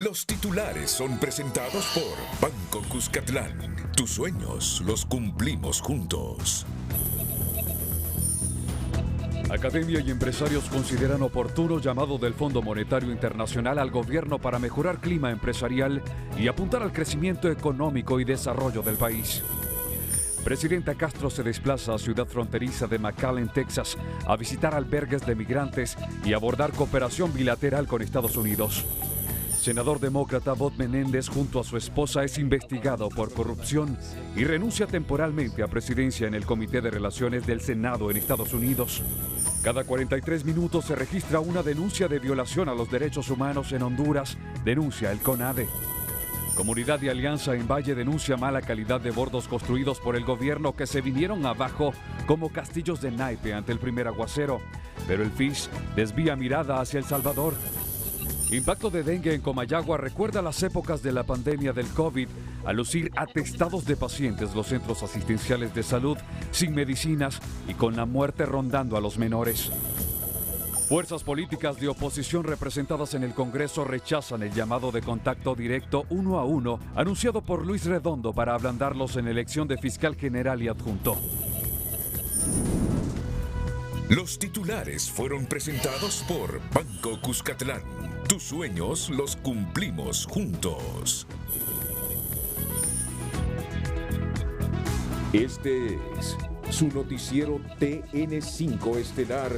Los titulares son presentados por Banco Cuscatlán. Tus sueños los cumplimos juntos. Academia y empresarios consideran oportuno llamado del Fondo Monetario Internacional al gobierno para mejorar clima empresarial y apuntar al crecimiento económico y desarrollo del país. Presidenta Castro se desplaza a ciudad fronteriza de McAllen, Texas, a visitar albergues de migrantes y abordar cooperación bilateral con Estados Unidos. Senador demócrata Bob Menéndez junto a su esposa es investigado por corrupción y renuncia temporalmente a presidencia en el Comité de Relaciones del Senado en Estados Unidos. Cada 43 minutos se registra una denuncia de violación a los derechos humanos en Honduras, denuncia el CONADE. Comunidad de Alianza en Valle denuncia mala calidad de bordos construidos por el gobierno que se vinieron abajo como castillos de naipe ante el primer aguacero, pero el FIS desvía mirada hacia El Salvador. Impacto de dengue en Comayagua recuerda las épocas de la pandemia del COVID, al lucir atestados de pacientes los centros asistenciales de salud sin medicinas y con la muerte rondando a los menores. Fuerzas políticas de oposición representadas en el Congreso rechazan el llamado de contacto directo 1 a 1 anunciado por Luis Redondo para ablandarlos en elección de fiscal general y adjunto. Los titulares fueron presentados por Banco Cuscatlán. Tus sueños los cumplimos juntos. Este es su noticiero TN5 Estelar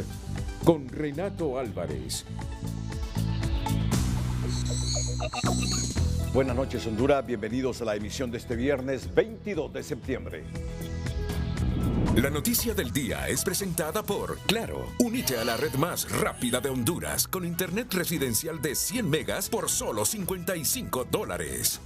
con Renato Álvarez. Buenas noches, Honduras. Bienvenidos a la emisión de este viernes 22 de septiembre. La noticia del día es presentada por Claro. Únete a la red más rápida de Honduras con internet residencial de 100 megas por solo $55.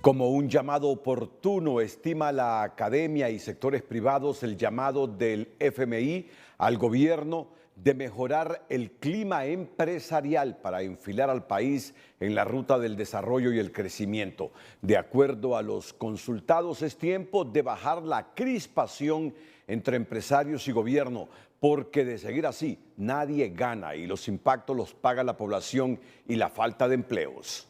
Como un llamado oportuno, estima la academia y sectores privados el llamado del FMI al gobierno de mejorar el clima empresarial para enfilar al país en la ruta del desarrollo y el crecimiento. De acuerdo a los consultados, es tiempo de bajar la crispación entre empresarios y gobierno, porque de seguir así nadie gana y los impactos los paga la población y la falta de empleos.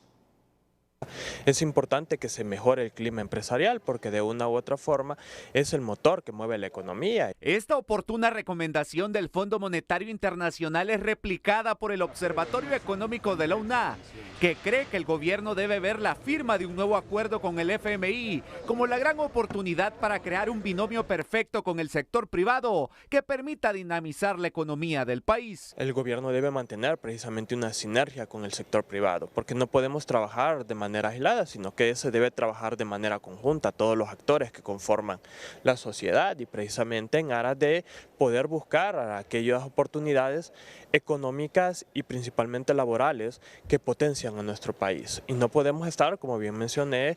Es importante que se mejore el clima empresarial porque de una u otra forma es el motor que mueve la economía. Esta oportuna recomendación del Fondo Monetario Internacional es replicada por el Observatorio Económico de la UNA, que cree que el gobierno debe ver la firma de un nuevo acuerdo con el FMI como la gran oportunidad para crear un binomio perfecto con el sector privado que permita dinamizar la economía del país. El gobierno debe mantener precisamente una sinergia con el sector privado porque no podemos trabajar de manera aislada, sino que se debe trabajar de manera conjunta, todos los actores que conforman la sociedad y precisamente en aras de poder buscar aquellas oportunidades económicas y principalmente laborales que potencian a nuestro país. Y no podemos estar, como bien mencioné,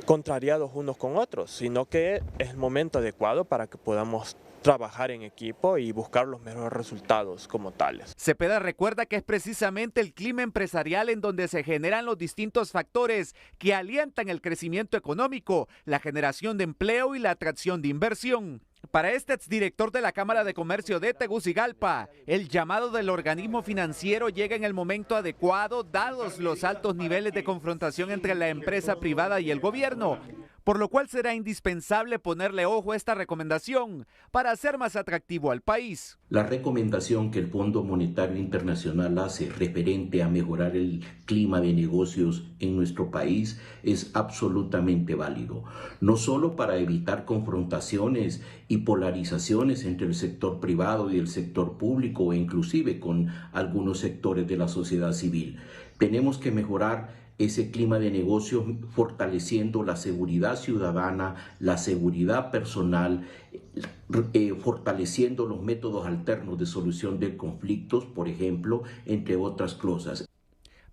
contrariados unos con otros, sino que es el momento adecuado para que podamos trabajar en equipo y buscar los mejores resultados como tales. Cepeda recuerda que es precisamente el clima empresarial en donde se generan los distintos factores que alientan el crecimiento económico, la generación de empleo y la atracción de inversión. Para este exdirector de la Cámara de Comercio de Tegucigalpa, el llamado del organismo financiero llega en el momento adecuado, dados los altos niveles de confrontación entre la empresa privada y el gobierno, por lo cual será indispensable ponerle ojo a esta recomendación para hacer más atractivo al país. La recomendación que el Fondo Monetario Internacional hace referente a mejorar el clima de negocios en nuestro país es absolutamente válido, no solo para evitar confrontaciones y polarizaciones entre el sector privado y el sector público e inclusive con algunos sectores de la sociedad civil. Tenemos que mejorar ese clima de negocios fortaleciendo la seguridad ciudadana, la seguridad personal, fortaleciendo los métodos alternos de solución de conflictos, por ejemplo, entre otras cosas.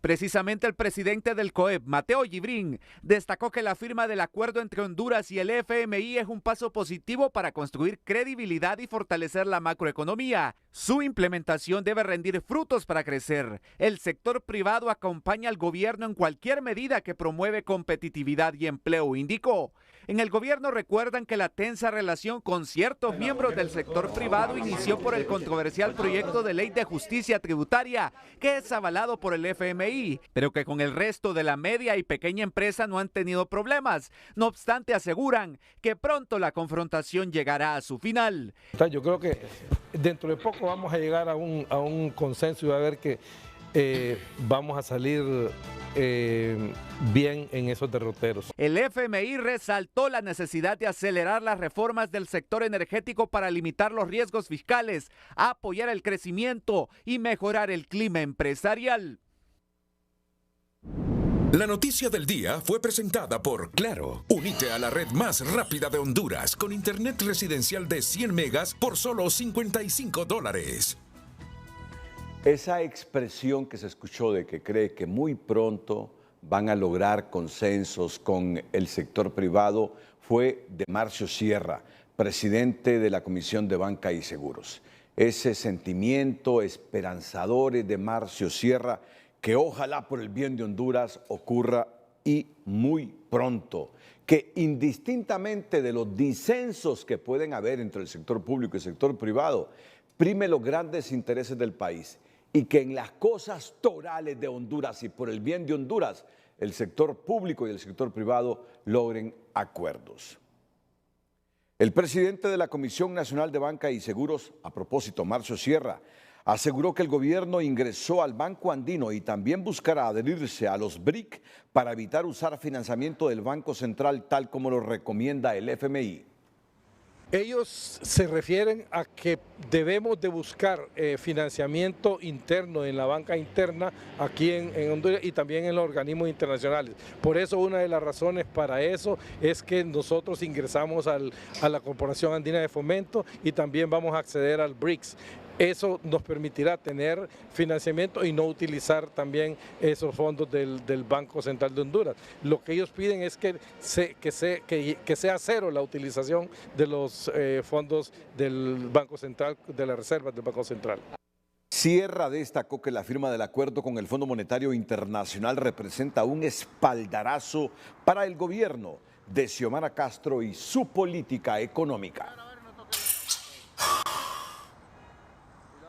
Precisamente el presidente del COEP, Mateo Yibrín, destacó que la firma del acuerdo entre Honduras y el FMI es un paso positivo para construir credibilidad y fortalecer la macroeconomía. Su implementación debe rendir frutos para crecer. El sector privado acompaña al gobierno en cualquier medida que promueve competitividad y empleo, indicó. En el gobierno recuerdan que la tensa relación con ciertos miembros del sector privado inició por el controversial proyecto de ley de justicia tributaria, que es avalado por el FMI FMI, pero que con el resto de la media y pequeña empresa no han tenido problemas. No obstante, aseguran que pronto la confrontación llegará a su final. Yo creo que dentro de poco vamos a llegar a un consenso y va a ver que vamos a salir bien en esos derroteros. El FMI resaltó la necesidad de acelerar las reformas del sector energético para limitar los riesgos fiscales, apoyar el crecimiento y mejorar el clima empresarial. La noticia del día fue presentada por Claro. Únete a la red más rápida de Honduras con internet residencial de 100 megas por solo $55. Esa expresión que se escuchó de que cree que muy pronto van a lograr consensos con el sector privado fue de Marcio Sierra, presidente de la Comisión de Banca y Seguros. Ese sentimiento esperanzador de Marcio Sierra, que ojalá por el bien de Honduras ocurra y muy pronto, que indistintamente de los disensos que pueden haber entre el sector público y el sector privado, prime los grandes intereses del país y que en las cosas torales de Honduras y por el bien de Honduras, el sector público y el sector privado logren acuerdos. El presidente de la Comisión Nacional de Banca y Seguros, a propósito, Marcio Sierra, aseguró que el gobierno ingresó al Banco Andino y también buscará adherirse a los BRIC para evitar usar financiamiento del Banco Central tal como lo recomienda el FMI. Ellos se refieren a que debemos de buscar financiamiento interno en la banca interna aquí en Honduras y también en los organismos internacionales. Por eso una de las razones para eso es que nosotros ingresamos a la Corporación Andina de Fomento y también vamos a acceder al BRICS. Eso nos permitirá tener financiamiento y no utilizar también esos fondos del Banco Central de Honduras. Lo que ellos piden es que sea cero la utilización de los fondos del Banco Central, de las reservas del Banco Central. Sierra destacó que la firma del acuerdo con el Fondo Monetario Internacional representa un espaldarazo para el gobierno de Xiomara Castro y su política económica.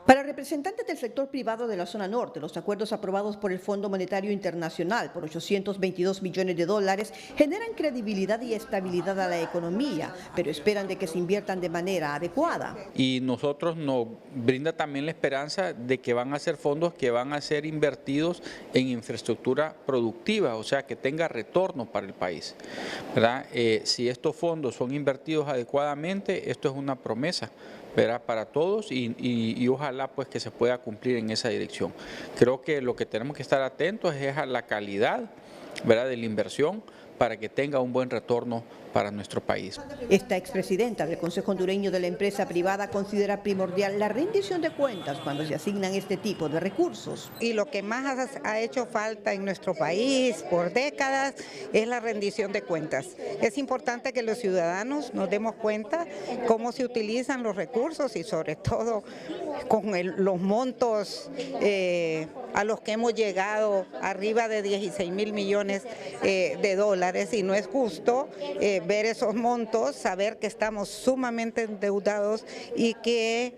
Para representantes del sector privado de la zona norte, los acuerdos aprobados por el Fondo Monetario Internacional por $822 millones generan credibilidad y estabilidad a la economía, pero esperan de que se inviertan de manera adecuada. Y nosotros nos brinda también la esperanza de que van a ser fondos que van a ser invertidos en infraestructura productiva, o sea, que tenga retorno para el país, ¿verdad? Si estos fondos son invertidos adecuadamente, esto es una promesa, ¿verdad?, para todos y ojalá pues que se pueda cumplir en esa dirección. Creo que lo que tenemos que estar atentos es a la calidad, ¿verdad?, de la inversión para que tenga un buen retorno para nuestro país. Esta expresidenta del Consejo Hondureño de la Empresa Privada considera primordial la rendición de cuentas cuando se asignan este tipo de recursos. Y lo que más ha hecho falta en nuestro país por décadas es la rendición de cuentas. Es importante que los ciudadanos nos demos cuenta cómo se utilizan los recursos y sobre todo con los montos a los que hemos llegado, arriba de 16.000 millones de dólares, y no es justo ver esos montos, saber que estamos sumamente endeudados y que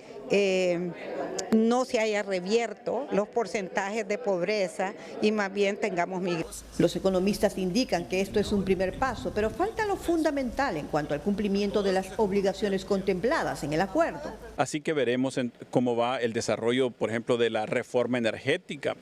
no se haya revierto los porcentajes de pobreza y más bien tengamos migración. Los economistas indican que esto es un primer paso, pero falta lo fundamental en cuanto al cumplimiento de las obligaciones contempladas en el acuerdo. Así que veremos cómo va el desarrollo, por ejemplo, de la reforma energética,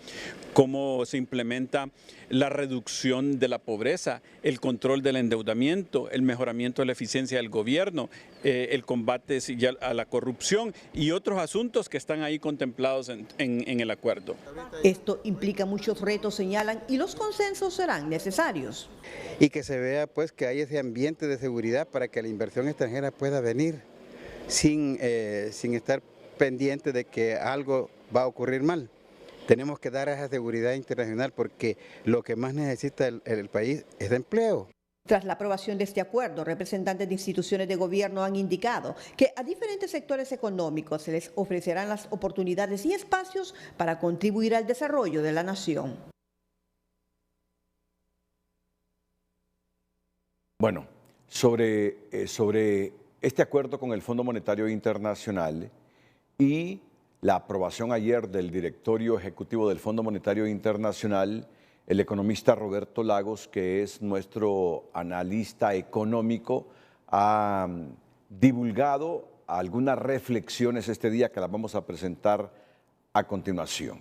cómo se implementa la reducción de la pobreza, el control del endeudamiento, el mejoramiento de la eficiencia del gobierno, el combate a la corrupción y otros asuntos que están ahí contemplados en el acuerdo. Esto implica muchos retos, señalan, y los consensos serán necesarios. Y que se vea pues que hay ese ambiente de seguridad para que la inversión extranjera pueda venir sin estar pendiente de que algo va a ocurrir mal. Tenemos que dar esa seguridad internacional porque lo que más necesita el país es de empleo. Tras la aprobación de este acuerdo, representantes de instituciones de gobierno han indicado que a diferentes sectores económicos se les ofrecerán las oportunidades y espacios para contribuir al desarrollo de la nación. Bueno, sobre este acuerdo con el Fondo Monetario Internacional y la aprobación ayer del directorio ejecutivo del Fondo Monetario Internacional, el economista Roberto Lagos, que es nuestro analista económico, ha divulgado algunas reflexiones este día que las vamos a presentar a continuación.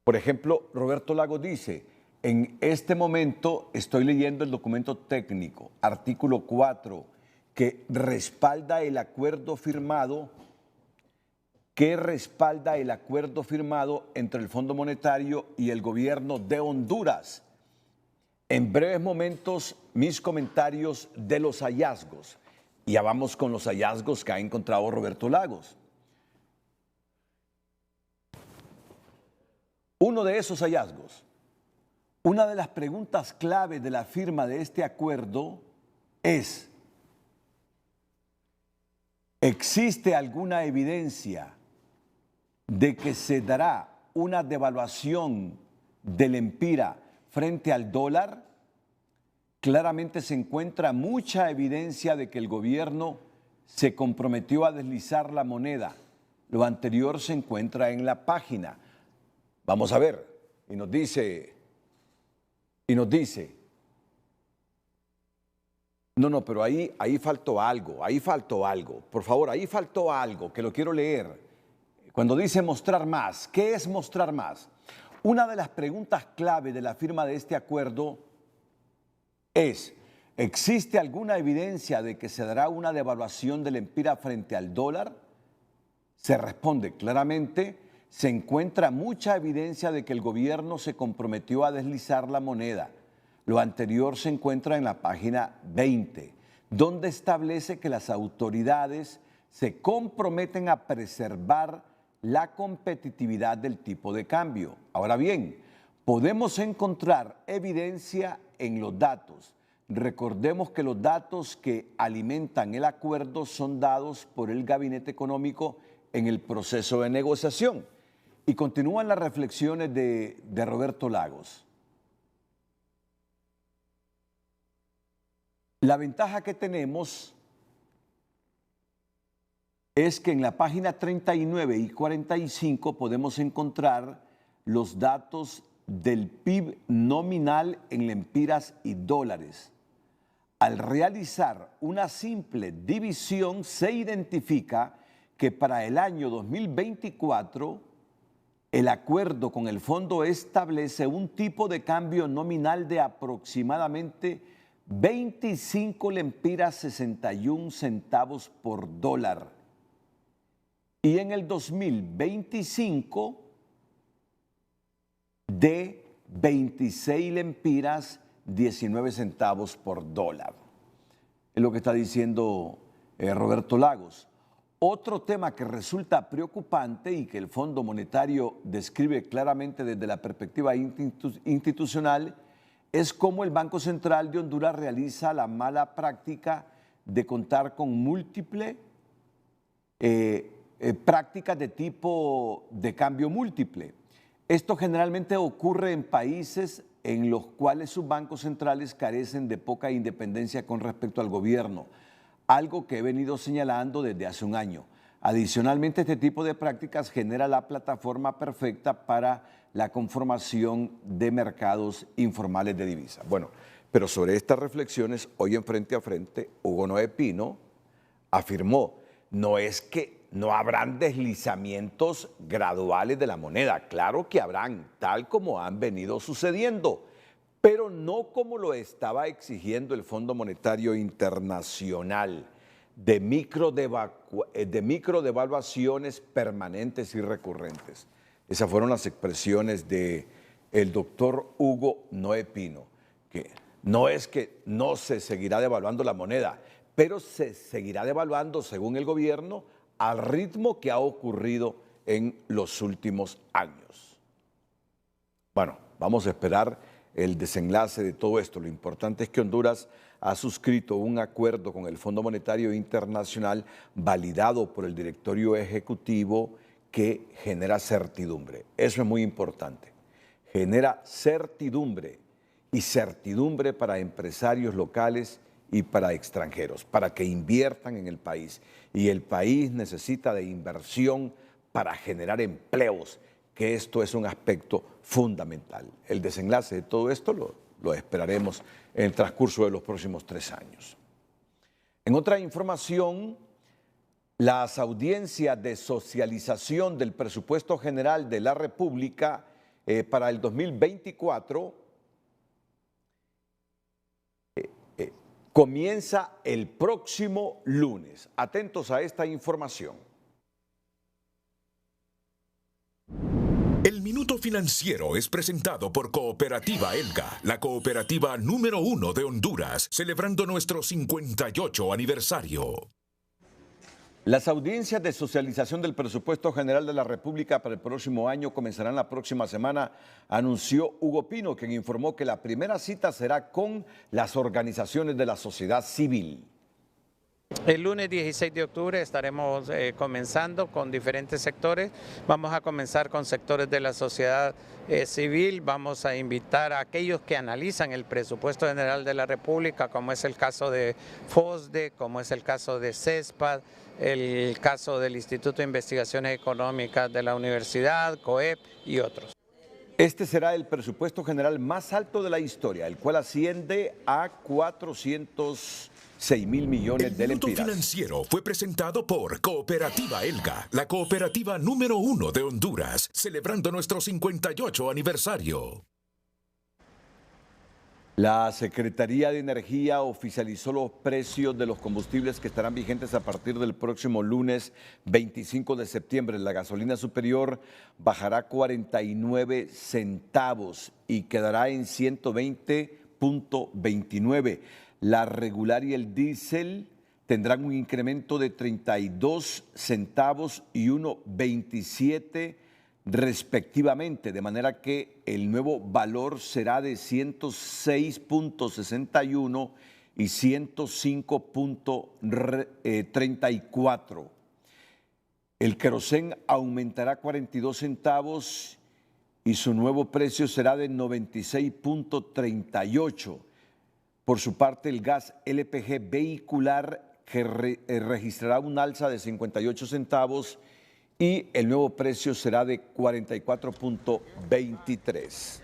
Por ejemplo, Roberto Lagos dice: en este momento estoy leyendo el documento técnico, artículo 4, que respalda el acuerdo firmado, entre el Fondo Monetario y el gobierno de Honduras. En breves momentos, mis comentarios de los hallazgos. Y ya vamos con los hallazgos que ha encontrado Roberto Lagos. Uno de esos hallazgos, una de las preguntas clave de la firma de este acuerdo es: ¿existe alguna evidencia de que se dará una devaluación del empira frente al dólar? Claramente se encuentra mucha evidencia de que el gobierno se comprometió a deslizar la moneda. Lo anterior se encuentra en la página. Vamos a ver, y nos dice, no, pero ahí faltó algo, por favor, ahí faltó algo, que lo quiero leer. Cuando dice mostrar más, ¿qué es mostrar más? Una de las preguntas clave de la firma de este acuerdo es: ¿existe alguna evidencia de que se dará una devaluación del empira frente al dólar? Se responde claramente: se encuentra mucha evidencia de que el gobierno se comprometió a deslizar la moneda. Lo anterior se encuentra en la página 20, donde establece que las autoridades se comprometen a preservar la competitividad del tipo de cambio. Ahora bien, podemos encontrar evidencia en los datos. Recordemos que los datos que alimentan el acuerdo son dados por el Gabinete Económico en el proceso de negociación. Y continúan las reflexiones de Roberto Lagos. La ventaja que tenemos es que en la página 39 y 45 podemos encontrar los datos del PIB nominal en lempiras y dólares. Al realizar una simple división, se identifica que para el año 2024 el acuerdo con el fondo establece un tipo de cambio nominal de aproximadamente 25 lempiras 61 centavos por dólar. Y en el 2025 de 26 lempiras 19 centavos por dólar. Es lo que está diciendo Roberto Lagos. Otro tema que resulta preocupante y que el Fondo Monetario describe claramente desde la perspectiva institucional es cómo el Banco Central de Honduras realiza la mala práctica de contar con múltiples prácticas de tipo de cambio múltiple. Esto generalmente ocurre en países en los cuales sus bancos centrales carecen de poca independencia con respecto al gobierno, algo que he venido señalando desde hace un año. Adicionalmente, este tipo de prácticas genera la plataforma perfecta para la conformación de mercados informales de divisas. Bueno, pero sobre estas reflexiones, hoy en Frente a Frente, Hugo Noé Pino afirmó: no es que no habrán deslizamientos graduales de la moneda, claro que habrán, tal como han venido sucediendo, pero no como lo estaba exigiendo el Fondo Monetario Internacional, de microdevaluaciones permanentes y recurrentes. Esas fueron las expresiones del doctor Hugo Noé Pino, que no es que no se seguirá devaluando la moneda, pero se seguirá devaluando, según el gobierno, al ritmo que ha ocurrido en los últimos años. Bueno, vamos a esperar el desenlace de todo esto. Lo importante es que Honduras ha suscrito un acuerdo con el Fondo Monetario Internacional validado por el directorio ejecutivo que genera certidumbre. Eso es muy importante. Genera certidumbre y certidumbre para empresarios locales y para extranjeros, para que inviertan en el país. Y el país necesita de inversión para generar empleos, que esto es un aspecto fundamental. El desenlace de todo esto lo esperaremos en el transcurso de los próximos 3 años. En otra información, las audiencias de socialización del presupuesto general de la República para el 2024 comienza el próximo lunes. Atentos a esta información. El Minuto Financiero es presentado por Cooperativa Elga, la cooperativa número 1 de Honduras, celebrando nuestro 58 aniversario. Las audiencias de socialización del presupuesto general de la República para el próximo año comenzarán la próxima semana, anunció Hugo Pino, quien informó que la primera cita será con las organizaciones de la sociedad civil. El lunes 16 de octubre estaremos comenzando con diferentes sectores. Vamos a comenzar con sectores de la sociedad civil. Vamos a invitar a aquellos que analizan el presupuesto general de la República, como es el caso de FOSDE, como es el caso de CESPAD, el caso del Instituto de Investigaciones Económicas de la Universidad, COEP y otros. Este será el presupuesto general más alto de la historia, el cual asciende a 406.000 millones de lempiras. El Minuto Financiero fue presentado por Cooperativa Elga, la cooperativa número 1 de Honduras, celebrando nuestro 58 aniversario. La Secretaría de Energía oficializó los precios de los combustibles que estarán vigentes a partir del próximo lunes 25 de septiembre. La gasolina superior bajará 49 centavos y quedará en 120.29. La regular y el diésel tendrán un incremento de 32 centavos y 1.27 respectivamente, de manera que el nuevo valor será de 106.61 y 105.34. El querosén aumentará 42 centavos y su nuevo precio será de 96.38. Por su parte, el gas LPG vehicular que registrará un alza de 58 centavos y el nuevo precio será de 44.23.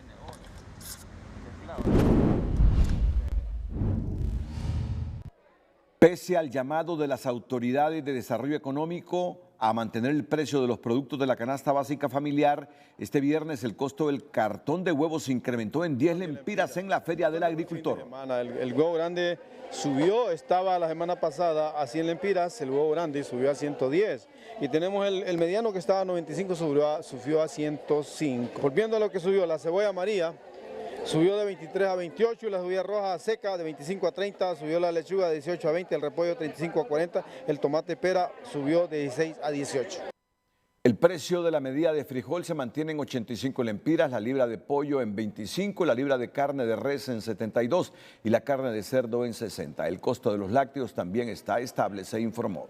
Pese al llamado de las autoridades de desarrollo económico a mantener el precio de los productos de la canasta básica familiar, este viernes el costo del cartón de huevos se incrementó en 10 lempiras en la Feria del Agricultor. El huevo grande subió, estaba la semana pasada a 100 lempiras, el huevo grande subió a 110. Y tenemos el mediano que estaba a 95, subió a 105. Volviendo a lo que subió, la cebolla María subió de 23 a 28, y la cebolla roja seca de 25 a 30, subió la lechuga de 18 a 20, el repollo de 35 a 40, el tomate pera subió de 16 a 18. El precio de la medida de frijol se mantiene en 85 lempiras, la libra de pollo en 25, la libra de carne de res en 72 y la carne de cerdo en 60. El costo de los lácteos también está estable, se informó.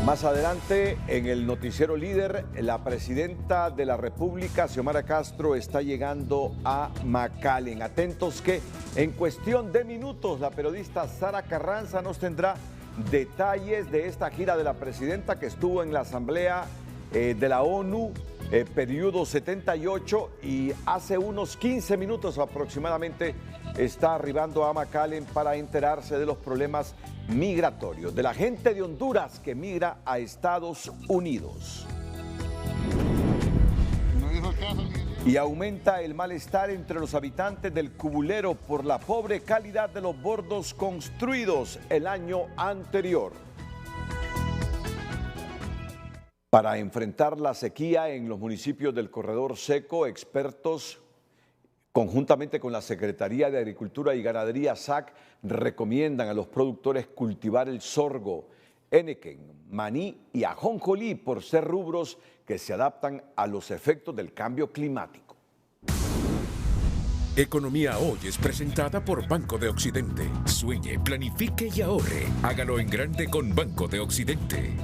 Más adelante, en el noticiero líder, la presidenta de la República, Xiomara Castro, está llegando a McAllen. Atentos que en cuestión de minutos la periodista Sara Carranza nos tendrá detalles de esta gira de la presidenta que estuvo en la Asamblea de la ONU, periodo 78, y hace unos 15 minutos aproximadamente está arribando a McAllen para enterarse de los problemas migratorios, de la gente de Honduras que migra a Estados Unidos. Y aumenta el malestar entre los habitantes del Cubulero por la pobre calidad de los bordos construidos el año anterior. Para enfrentar la sequía en los municipios del Corredor Seco, expertos conjuntamente con la Secretaría de Agricultura y Ganadería, SAC, recomiendan a los productores cultivar el sorgo, henequen, maní y ajonjolí por ser rubros que se adaptan a los efectos del cambio climático. Economía Hoy es presentada por Banco de Occidente. Sueñe, planifique y ahorre. Hágalo en grande con Banco de Occidente.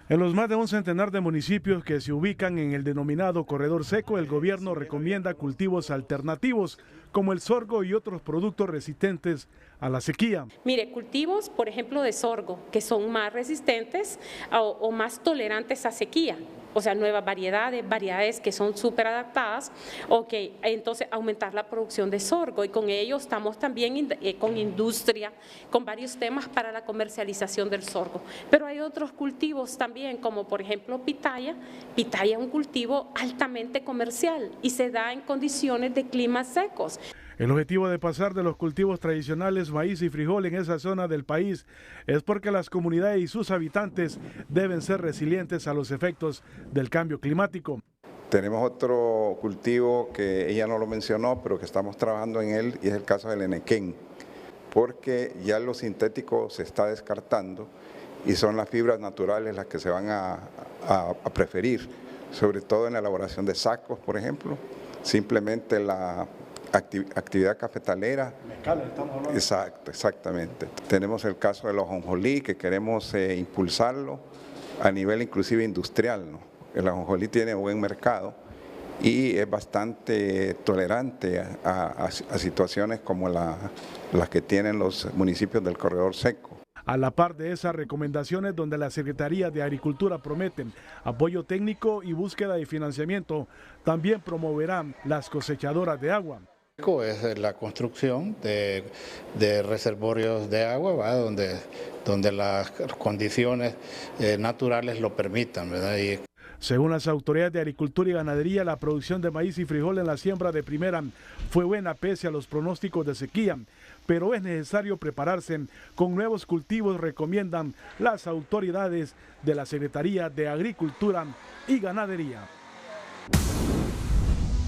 En los más de un centenar de municipios que se ubican en el denominado Corredor Seco, el gobierno recomienda cultivos alternativos como el sorgo y otros productos resistentes a la sequía. Mire, cultivos, por ejemplo, de sorgo, que son más resistentes o más tolerantes a sequía. O sea, nuevas variedades que son súper adaptadas, entonces aumentar la producción de sorgo y con ello estamos también con industria, con varios temas para la comercialización del sorgo. Pero hay otros cultivos también, como por ejemplo pitaya. Pitaya es un cultivo altamente comercial y se da en condiciones de climas secos. El objetivo de pasar de los cultivos tradicionales maíz y frijol en esa zona del país es porque las comunidades y sus habitantes deben ser resilientes a los efectos del cambio climático. Tenemos otro cultivo que ella no lo mencionó, pero que estamos trabajando en él, y es el caso del enequén, porque ya lo sintético se está descartando y son las fibras naturales las que se van a preferir, sobre todo en la elaboración de sacos, por ejemplo, simplemente la actividad cafetalera. Exactamente. Tenemos el caso del ajonjolí, que queremos impulsarlo a nivel inclusive industrial, ¿no? El ajonjolí tiene buen mercado y es bastante tolerante a situaciones como las que tienen los municipios del corredor seco. A la par de esas recomendaciones, donde la Secretaría de Agricultura prometen apoyo técnico y búsqueda de financiamiento, también promoverán las cosechadoras de agua. Es la construcción de reservorios de agua, ¿verdad? Donde las condiciones naturales lo permitan, ¿verdad? Según las autoridades de Agricultura y Ganadería, la producción de maíz y frijol en la siembra de primera fue buena pese a los pronósticos de sequía, pero es necesario prepararse con nuevos cultivos, recomiendan las autoridades de la Secretaría de Agricultura y Ganadería.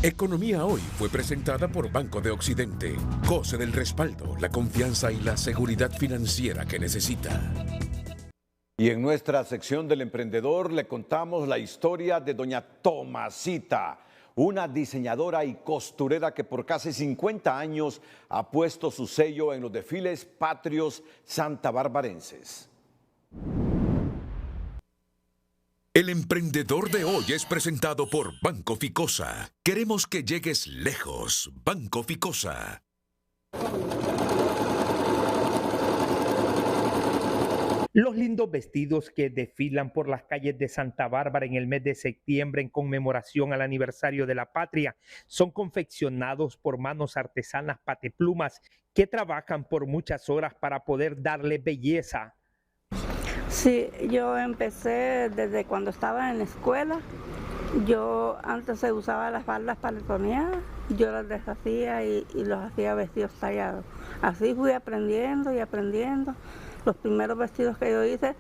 Economía Hoy fue presentada por Banco de Occidente. Goce del respaldo, la confianza y la seguridad financiera que necesita. Y en nuestra sección del emprendedor le contamos la historia de doña Tomasita, una diseñadora y costurera que por casi 50 años ha puesto su sello en los desfiles patrios santabarbarenses. El emprendedor de hoy es presentado por Banco Ficosa. Queremos que llegues lejos. Banco Ficosa. Los lindos vestidos que desfilan por las calles de Santa Bárbara en el mes de septiembre en conmemoración al aniversario de la patria son confeccionados por manos artesanas pateplumas que trabajan por muchas horas para poder darle belleza. Sí, yo empecé desde cuando estaba en la escuela. Yo antes se usaba las faldas paletoneadas, yo las deshacía y los hacía vestidos tallados. Así fui aprendiendo y aprendiendo. Los primeros vestidos que yo hice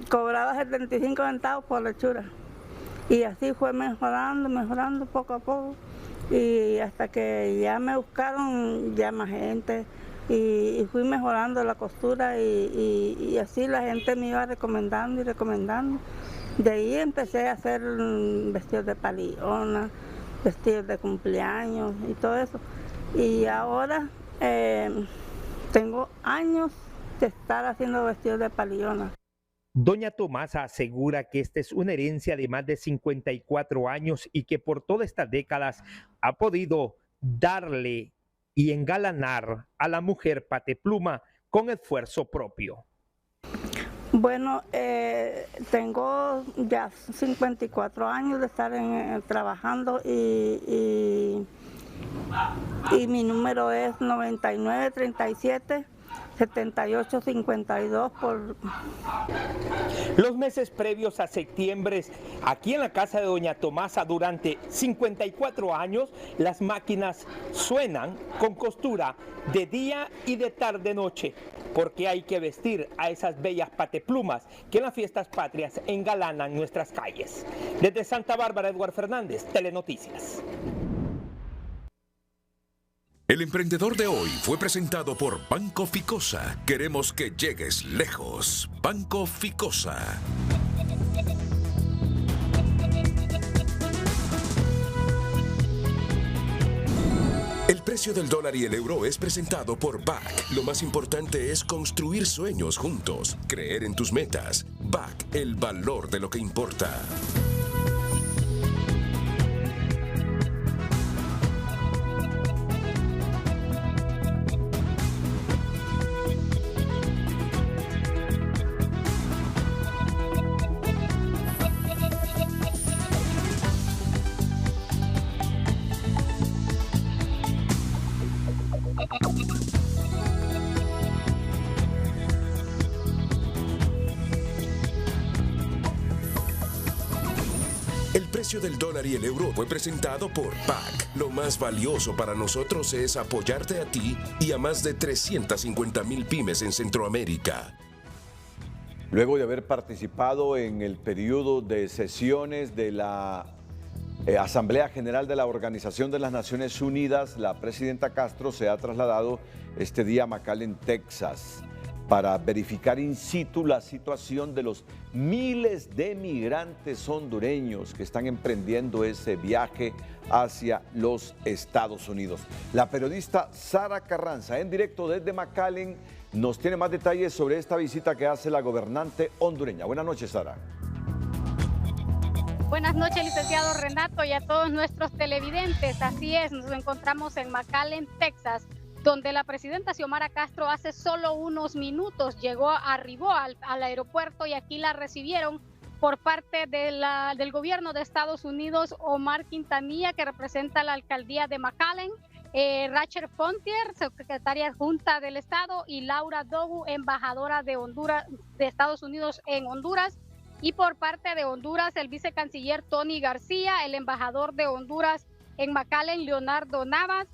cobraba 75 centavos por la hechura. Y así fue mejorando poco a poco. Y hasta que ya me buscaron ya más gente. Y fui mejorando la costura y así la gente me iba recomendando y recomendando. De ahí empecé a hacer vestidos de paliona, vestidos de cumpleaños y todo eso. Y ahora tengo años de estar haciendo vestidos de paliona. Doña Tomasa asegura que esta es una herencia de más de 54 años y que por todas estas décadas ha podido darle y engalanar a la mujer patepluma con esfuerzo propio. Bueno, tengo ya 54 años de estar trabajando y mi número es 9937-7852 por... Los meses previos a septiembre, aquí en la casa de doña Tomasa, durante 54 años, las máquinas suenan con costura de día y de tarde-noche, porque hay que vestir a esas bellas pateplumas que en las fiestas patrias engalanan nuestras calles. Desde Santa Bárbara, Edward Fernández, Telenoticias. El emprendedor de hoy fue presentado por Banco Ficosa. Queremos que llegues lejos. Banco Ficosa. El precio del dólar y el euro es presentado por BAC. Lo más importante es construir sueños juntos, creer en tus metas. BAC, el valor de lo que importa. El precio del dólar y el euro fue presentado por PAC. Lo más valioso para nosotros es apoyarte a ti y a más de 350,000 pymes en Centroamérica. Luego de haber participado en el periodo de sesiones de la Asamblea General de la Organización de las Naciones Unidas, la presidenta Castro se ha trasladado este día a McAllen, Texas, para verificar in situ la situación de los miles de migrantes hondureños que están emprendiendo ese viaje hacia los Estados Unidos. La periodista Sara Carranza, en directo desde McAllen, nos tiene más detalles sobre esta visita que hace la gobernante hondureña. Buenas noches, Sara. Buenas noches, licenciado Renato, y a todos nuestros televidentes. Así es, nos encontramos en McAllen, Texas, donde la presidenta Xiomara Castro hace solo unos minutos arribó al aeropuerto, y aquí la recibieron por parte del gobierno de Estados Unidos, Omar Quintanilla, que representa la alcaldía de McAllen, Rachel Fontier, secretaria adjunta del Estado, y Laura Dogu, embajadora de Estados Unidos en Honduras, y por parte de Honduras, el vicecanciller Tony García, el embajador de Honduras en McAllen, Leonardo Navas,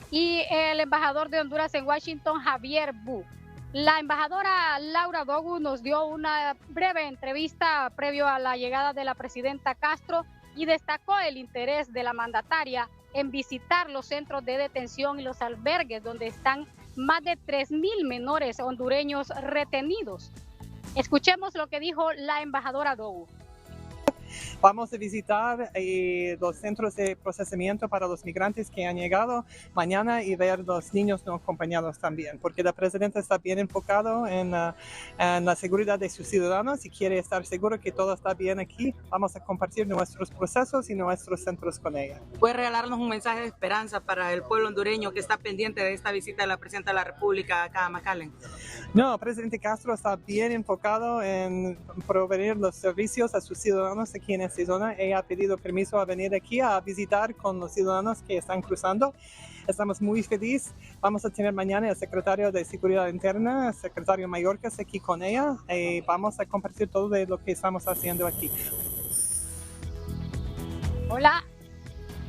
y el embajador de Honduras en Washington, Javier Bu. La embajadora Laura Dogu nos dio una breve entrevista previo a la llegada de la presidenta Castro y destacó el interés de la mandataria en visitar los centros de detención y los albergues donde están más de 3,000 menores hondureños retenidos. Escuchemos lo que dijo la embajadora Dogu. Vamos a visitar los centros de procesamiento para los migrantes que han llegado mañana y ver los niños no acompañados también, porque la presidenta está bien enfocado en la seguridad de sus ciudadanos y quiere estar seguro que todo está bien aquí. Vamos a compartir nuestros procesos y nuestros centros con ella. ¿Puede regalarnos un mensaje de esperanza para el pueblo hondureño que está pendiente de esta visita de la presidenta de la República acá a McAllen? No, el presidente Castro está bien enfocado en proveer los servicios a sus ciudadanos aquí en esta zona. Ella ha pedido permiso a venir aquí a visitar con los ciudadanos que están cruzando. Estamos muy felices. Vamos a tener mañana el secretario de Seguridad Interna, el secretario Mayorkas, aquí con ella. Vamos a compartir todo de lo que estamos haciendo aquí. Hola,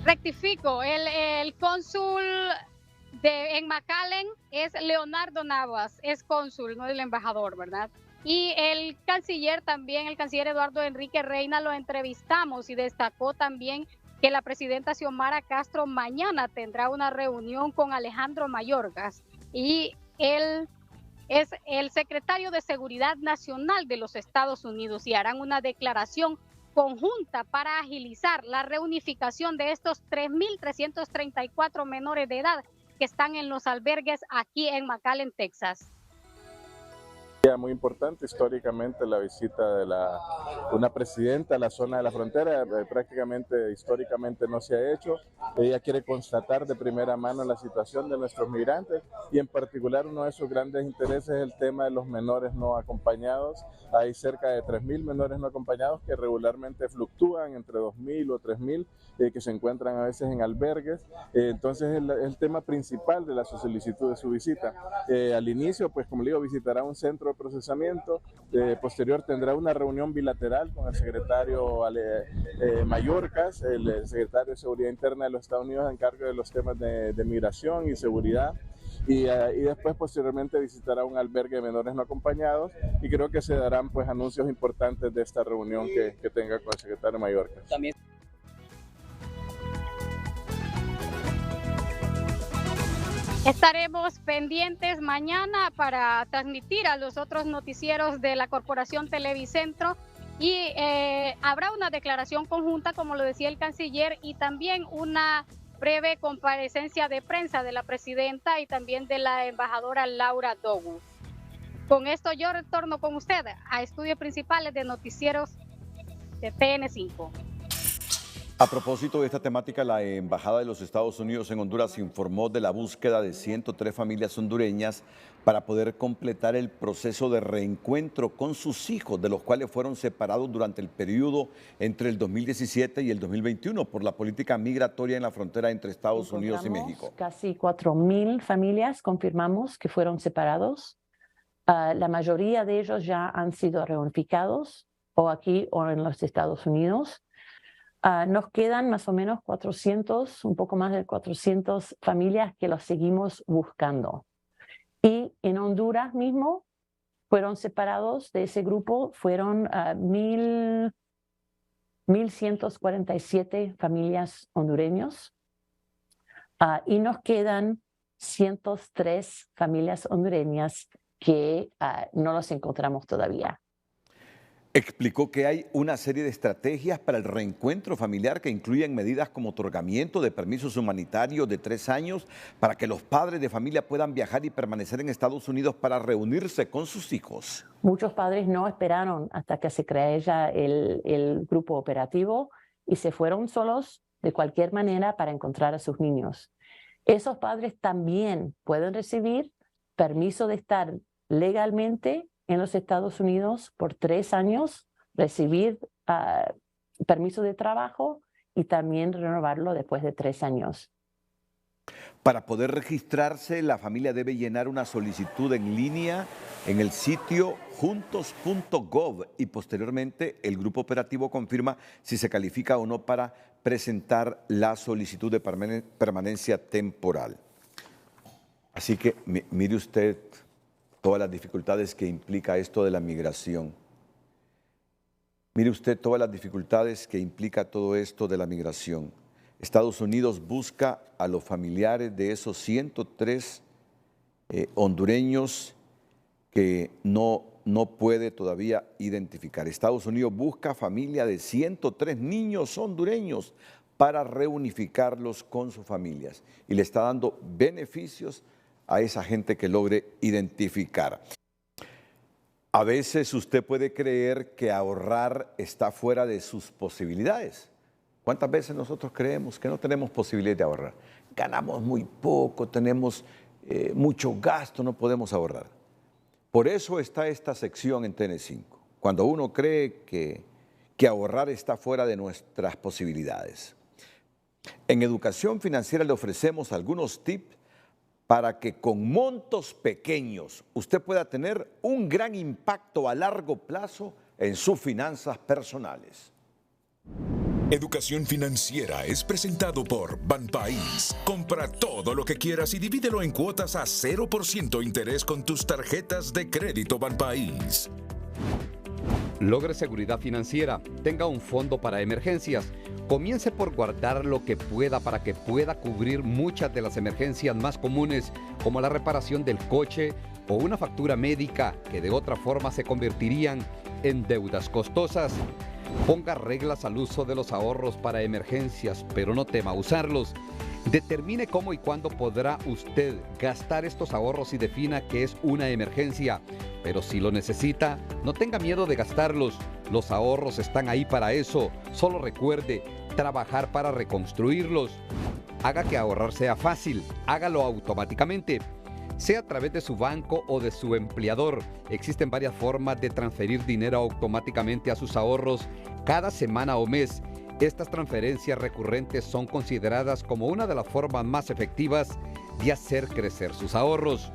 rectifico, el cónsul en McAllen es Leonardo Navas, es cónsul, no el embajador, ¿verdad? Y el canciller también, el canciller Eduardo Enrique Reina, lo entrevistamos y destacó también que la presidenta Xiomara Castro mañana tendrá una reunión con Alejandro Mayorkas, y él es el secretario de Seguridad Nacional de los Estados Unidos, y harán una declaración conjunta para agilizar la reunificación de estos 3,334 menores de edad que están en los albergues aquí en McAllen, Texas. Muy importante históricamente la visita de una presidenta a la zona de la frontera, prácticamente históricamente no se ha hecho. Ella quiere constatar de primera mano la situación de nuestros migrantes, y en particular uno de sus grandes intereses es el tema de los menores no acompañados. Hay cerca de 3,000 menores no acompañados que regularmente fluctúan entre 2,000 o 3,000, que se encuentran a veces en albergues. Entonces el tema principal de la solicitud de su visita. Al inicio, pues como le digo, visitará un centro de procesamiento, posterior tendrá una reunión bilateral con el secretario Mayorkas, el secretario de Seguridad Interna de los Estados Unidos, en cargo de los temas de migración y seguridad, y después posteriormente visitará un albergue de menores no acompañados, y creo que se darán pues anuncios importantes de esta reunión que tenga con el secretario Mayorkas. También. Estaremos pendientes mañana para transmitir a los otros noticieros de la Corporación Televicentro, y habrá una declaración conjunta, como lo decía el canciller, y también una breve comparecencia de prensa de la presidenta y también de la embajadora Laura Dogu. Con esto yo retorno con usted a estudios principales de noticieros de TN5. A propósito de esta temática, la Embajada de los Estados Unidos en Honduras informó de la búsqueda de 103 familias hondureñas para poder completar el proceso de reencuentro con sus hijos, de los cuales fueron separados durante el periodo entre el 2017 y el 2021 por la política migratoria en la frontera entre Estados Unidos y México. Casi 4,000 familias confirmamos que fueron separados. La mayoría de ellos ya han sido reunificados, o aquí o en los Estados Unidos. Nos quedan más o menos 400, un poco más de 400 familias que los seguimos buscando. Y en Honduras mismo fueron separados de ese grupo, fueron 1.147 familias hondureños y nos quedan 103 familias hondureñas que no los encontramos todavía. Explicó que hay una serie de estrategias para el reencuentro familiar que incluyen medidas como otorgamiento de permisos humanitarios de 3 años para que los padres de familia puedan viajar y permanecer en Estados Unidos para reunirse con sus hijos. Muchos padres no esperaron hasta que se creara el grupo operativo y se fueron solos de cualquier manera para encontrar a sus niños. Esos padres también pueden recibir permiso de estar legalmente en los Estados Unidos por 3 años, recibir permiso de trabajo y también renovarlo después de 3 años. Para poder registrarse, la familia debe llenar una solicitud en línea en el sitio juntos.gov y posteriormente el grupo operativo confirma si se califica o no para presentar la solicitud de permanencia temporal. Así que mire usted todas las dificultades que implica esto de la migración. Mire usted todas las dificultades que implica todo esto de la migración. Estados Unidos busca a los familiares de esos 103 hondureños que no puede todavía identificar. Estados Unidos busca familia de 103 niños hondureños para reunificarlos con sus familias y le está dando beneficios a esa gente que logre identificar. A veces usted puede creer que ahorrar está fuera de sus posibilidades. ¿Cuántas veces nosotros creemos que no tenemos posibilidad de ahorrar? Ganamos muy poco, tenemos mucho gasto, no podemos ahorrar. Por eso está esta sección en TN5, cuando uno cree que ahorrar está fuera de nuestras posibilidades. En Educación Financiera le ofrecemos algunos tips para que con montos pequeños usted pueda tener un gran impacto a largo plazo en sus finanzas personales. Educación Financiera es presentado por Banpaís. Compra todo lo que quieras y divídelo en cuotas a 0% interés con tus tarjetas de crédito Banpaís. Logre seguridad financiera, tenga un fondo para emergencias. Comience por guardar lo que pueda para que pueda cubrir muchas de las emergencias más comunes, como la reparación del coche o una factura médica que de otra forma se convertirían en deudas costosas. Ponga reglas al uso de los ahorros para emergencias, pero no tema usarlos. Determine cómo y cuándo podrá usted gastar estos ahorros y defina qué es una emergencia. Pero si lo necesita, no tenga miedo de gastarlos. Los ahorros están ahí para eso. Solo recuerde trabajar para reconstruirlos. Haga que ahorrar sea fácil. Hágalo automáticamente, sea a través de su banco o de su empleador. Existen varias formas de transferir dinero automáticamente a sus ahorros cada semana o mes. Estas transferencias recurrentes son consideradas como una de las formas más efectivas de hacer crecer sus ahorros.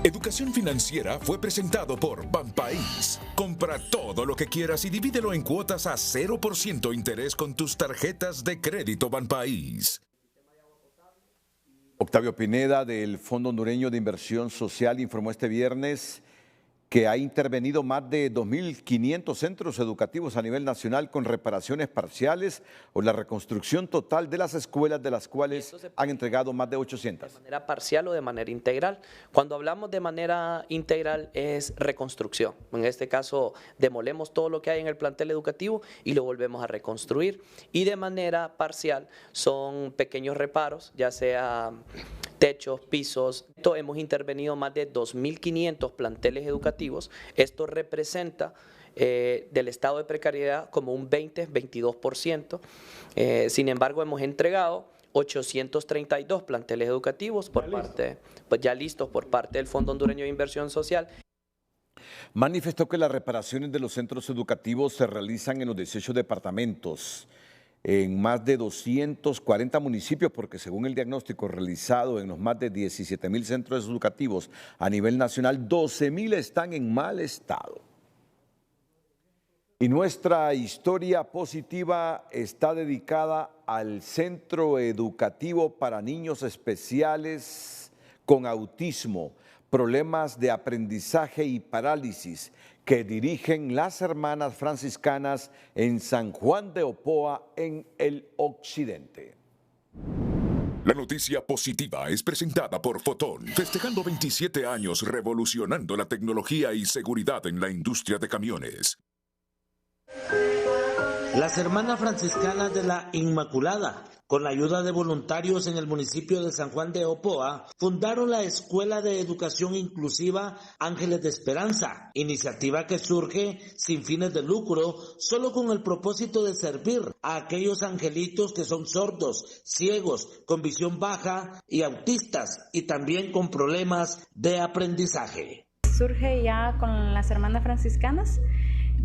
Educación Financiera fue presentado por Banpaís. Compra todo lo que quieras y divídelo en cuotas a 0% interés con tus tarjetas de crédito Banpaís. Octavio Pineda del Fondo Hondureño de Inversión Social informó este viernes que ha intervenido más de 2.500 centros educativos a nivel nacional con reparaciones parciales o la reconstrucción total de las escuelas, de las cuales han entregado más de 800. De manera parcial o de manera integral. Cuando hablamos de manera integral es reconstrucción. En este caso demolemos todo lo que hay en el plantel educativo y lo volvemos a reconstruir. Y de manera parcial son pequeños reparos, ya sea techos, pisos. Hemos intervenido más de 2.500 planteles educativos. Esto representa del estado de precariedad como un 20-22%. Sin embargo, hemos entregado 832 planteles educativos por parte, pues ya listos por parte del Fondo Hondureño de Inversión Social. Manifestó que las reparaciones de los centros educativos se realizan en los 18 departamentos, en más de 240 municipios, porque según el diagnóstico realizado en los más de 17.000 centros educativos a nivel nacional, 12.000 están en mal estado. Y nuestra historia positiva está dedicada al Centro Educativo para Niños Especiales con Autismo, Problemas de Aprendizaje y Parálisis, que dirigen las hermanas franciscanas en San Juan de Opoa, en el occidente. La noticia positiva es presentada por Fotón, festejando 27 años revolucionando la tecnología y seguridad en la industria de camiones. Las hermanas franciscanas de la Inmaculada, con la ayuda de voluntarios en el municipio de San Juan de Opoa, fundaron la Escuela de Educación Inclusiva Ángeles de Esperanza, iniciativa que surge sin fines de lucro, solo con el propósito de servir a aquellos angelitos que son sordos, ciegos, con visión baja y autistas, y también con problemas de aprendizaje. Surge ya con las hermanas franciscanas.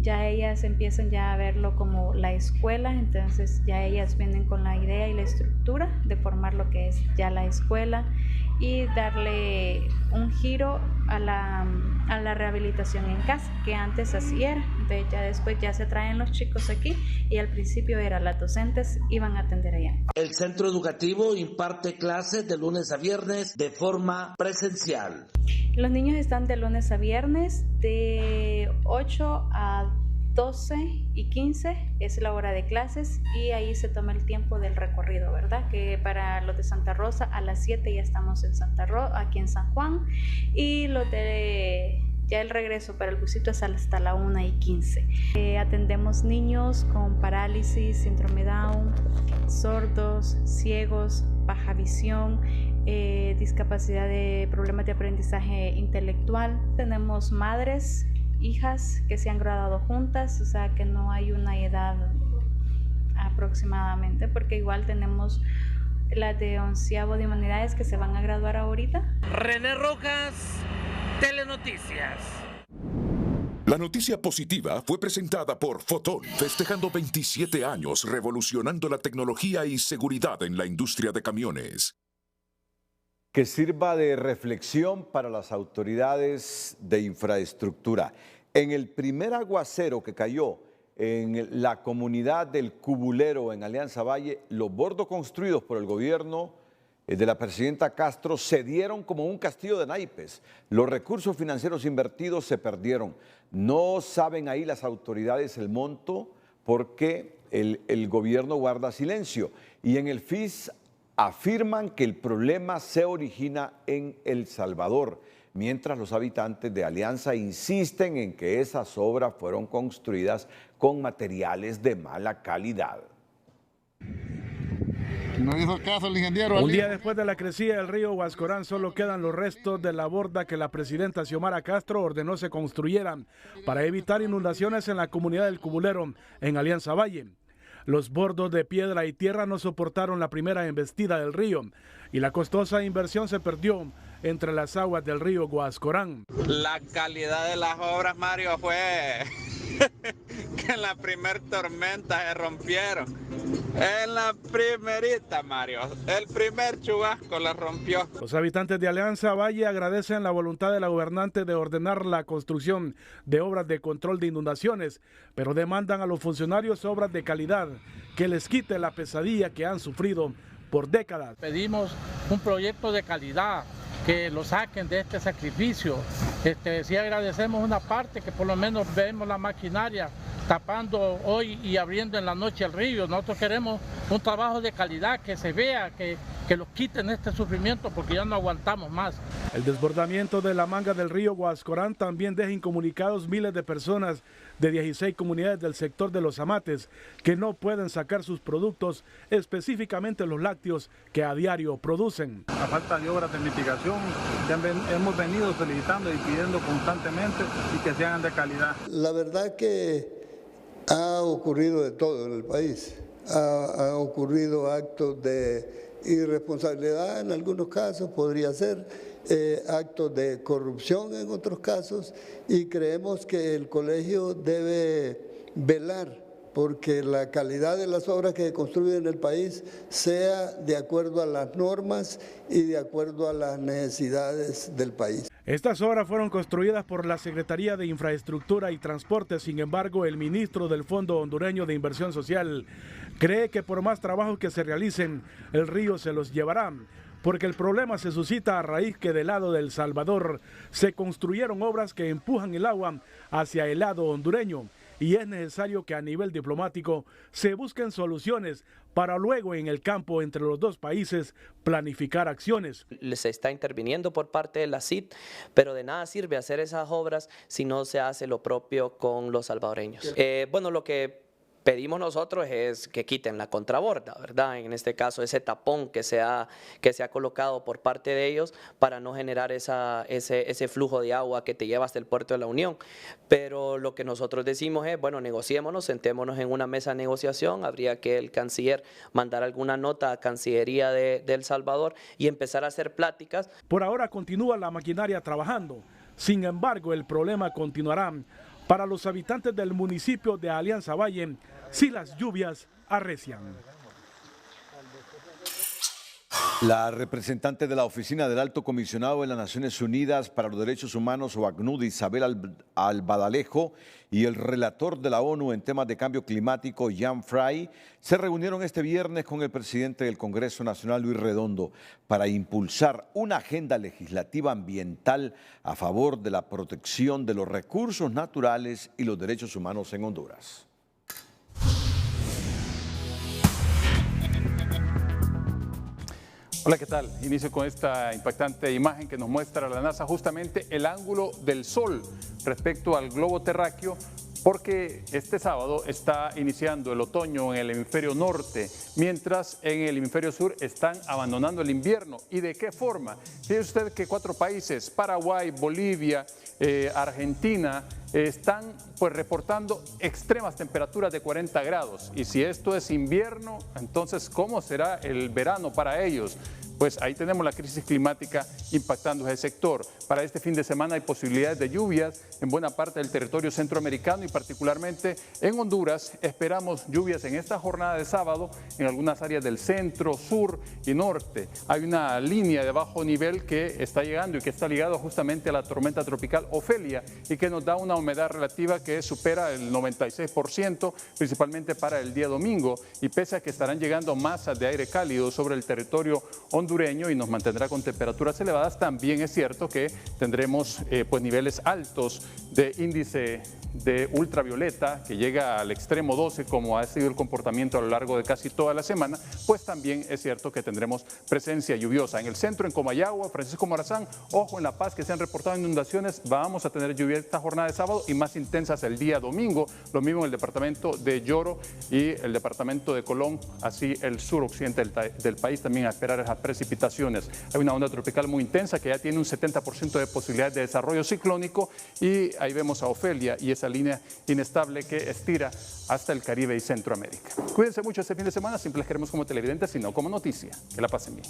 Ya ellas empiezan ya a verlo como la escuela, entonces ya ellas vienen con la idea y la estructura de formar lo que es ya la escuela y darle un giro a la rehabilitación en casa, que antes así era. Entonces ya después ya se traen los chicos aquí y al principio las docentes iban a atender allá. El centro educativo imparte clases de lunes a viernes de forma presencial. Los niños están de lunes a viernes de 8 a 12 y 15 es la hora de clases y ahí se toma el tiempo del recorrido, ¿verdad? Que para los de Santa Rosa a las 7 ya estamos en Santa Rosa, aquí en San Juan, y los de ya el regreso para el busito es hasta la 1 y 15. Atendemos niños con parálisis, síndrome Down, sordos, ciegos, baja visión, discapacidad de problemas de aprendizaje intelectual. Tenemos madres, hijas que se han graduado juntas, o sea que no hay una edad aproximadamente, porque igual tenemos las de 11º de humanidades que se van a graduar ahorita. René Rojas, Telenoticias. La noticia positiva fue presentada por Fotón, festejando 27 años revolucionando la tecnología y seguridad en la industria de camiones. Que sirva de reflexión para las autoridades de infraestructura. En el primer aguacero que cayó en la comunidad del Cubulero en Alianza Valle, los bordos construidos por el gobierno de la presidenta Castro se dieron como un castillo de naipes. Los recursos financieros invertidos se perdieron. No saben ahí las autoridades el monto porque el gobierno guarda silencio. Y en el FIS afirman que el problema se origina en El Salvador, mientras los habitantes de Alianza insisten en que esas obras fueron construidas con materiales de mala calidad. No hizo caso el ingeniero. Un día después de la crecida del río Huascorán solo quedan los restos de la borda que la presidenta Xiomara Castro ordenó se construyeran para evitar inundaciones en la comunidad del Cubulero en Alianza Valle. Los bordos de piedra y tierra no soportaron la primera embestida del río y la costosa inversión se perdió entre las aguas del río Huascorán. La calidad de las obras, Mario, fue que en la primer tormenta se rompieron. En la primerita, Mario, el primer chubasco la rompió. Los habitantes de Alianza Valle agradecen la voluntad de la gobernante de ordenar la construcción de obras de control de inundaciones, pero demandan a los funcionarios obras de calidad que les quite la pesadilla que han sufrido por décadas. Pedimos un proyecto de calidad, que lo saquen de este sacrificio. Sí agradecemos una parte que por lo menos vemos la maquinaria tapando hoy y abriendo en la noche el río. Nosotros queremos un trabajo de calidad, que se vea, que los quiten este sufrimiento porque ya no aguantamos más. El desbordamiento de la manga del río Huascorán también deja incomunicados miles de personas de 16 comunidades del sector de Los Amates que no pueden sacar sus productos, específicamente los lácteos que a diario producen. A falta de obras de mitigación que hemos venido solicitando y pidiendo constantemente y que sean de calidad. La verdad que ha ocurrido de todo en el país. Ha ocurrido actos de irresponsabilidad en algunos casos, podría ser actos de corrupción en otros casos, y creemos que el colegio debe velar porque la calidad de las obras que se construyen en el país sea de acuerdo a las normas y de acuerdo a las necesidades del país. Estas obras fueron construidas por la Secretaría de Infraestructura y Transporte. Sin embargo, el ministro del Fondo Hondureño de Inversión Social cree que por más trabajos que se realicen, el río se los llevará, porque el problema se suscita a raíz que del lado de El Salvador se construyeron obras que empujan el agua hacia el lado hondureño, y es necesario que a nivel diplomático se busquen soluciones para luego en el campo entre los dos países planificar acciones. Se está interviniendo por parte de la CID, pero de nada sirve hacer esas obras si no se hace lo propio con los salvadoreños. Bueno, lo que pedimos nosotros es que quiten la contraborda, ¿verdad? En este caso, ese tapón que se ha colocado por parte de ellos para no generar ese flujo de agua que te lleva hasta el puerto de la Unión. Pero lo que nosotros decimos es, bueno, negociémonos, sentémonos en una mesa de negociación, habría que el canciller mandar alguna nota a Cancillería de El Salvador y empezar a hacer pláticas. Por ahora continúa la maquinaria trabajando, sin embargo, el problema continuará para los habitantes del municipio de Alianza Valle si las lluvias arrecian. La representante de la Oficina del Alto Comisionado de las Naciones Unidas para los Derechos Humanos, o ACNUD, Isabel Albadalejo, y el relator de la ONU en temas de cambio climático, Jan Frey, se reunieron este viernes con el presidente del Congreso Nacional, Luis Redondo, para impulsar una agenda legislativa ambiental a favor de la protección de los recursos naturales y los derechos humanos en Honduras. Hola, ¿qué tal? Inicio con esta impactante imagen que nos muestra la NASA justamente el ángulo del Sol respecto al globo terráqueo, porque este sábado está iniciando el otoño en el hemisferio norte, mientras en el hemisferio sur están abandonando el invierno. ¿Y de qué forma? Fíjese usted que 4 países, Paraguay, Bolivia, Argentina, están pues reportando extremas temperaturas de 40 grados. Y si esto es invierno, entonces ¿cómo será el verano para ellos? Pues ahí tenemos la crisis climática impactando ese sector. Para este fin de semana hay posibilidades de lluvias en buena parte del territorio centroamericano y particularmente en Honduras. Esperamos lluvias en esta jornada de sábado en algunas áreas del centro, sur y norte. Hay una línea de bajo nivel que está llegando y que está ligado justamente a la tormenta tropical Ofelia y que nos da una humedad relativa que supera el 96%, principalmente para el día domingo, y pese a que estarán llegando masas de aire cálido sobre el territorio hondureño y nos mantendrá con temperaturas elevadas, también es cierto que tendremos pues niveles altos de índice de ultravioleta que llega al extremo 12, como ha sido el comportamiento a lo largo de casi toda la semana. Pues también es cierto que tendremos presencia lluviosa en el centro, en Comayagua, Francisco Morazán, ojo, en La Paz, que se han reportado inundaciones. Vamos a tener lluvia esta jornada de sábado y más intensas el día domingo, lo mismo en el departamento de Lloro y el departamento de Colón, así el suroccidente del país, también a esperar esas precipitaciones. Hay una onda tropical muy intensa que ya tiene un 70% de posibilidades de desarrollo ciclónico, y ahí vemos a Ofelia y esa línea inestable que estira hasta el Caribe y Centroamérica. Cuídense mucho este fin de semana, siempre les queremos como televidentes, sino como noticia. Que la pasen bien.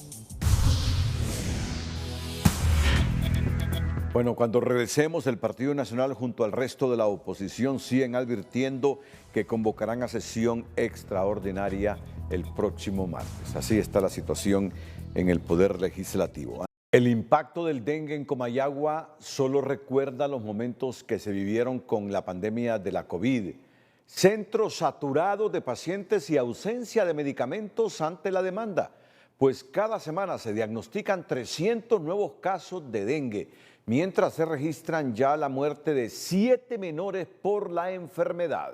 Bueno, cuando regresemos, el Partido Nacional junto al resto de la oposición siguen advirtiendo que convocarán a sesión extraordinaria el próximo martes. Así está la situación en el Poder Legislativo. El impacto del dengue en Comayagua solo recuerda los momentos que se vivieron con la pandemia de la COVID. Centros saturados de pacientes y ausencia de medicamentos ante la demanda, pues cada semana se diagnostican 300 nuevos casos de dengue, mientras se registran ya la muerte de 7 menores por la enfermedad.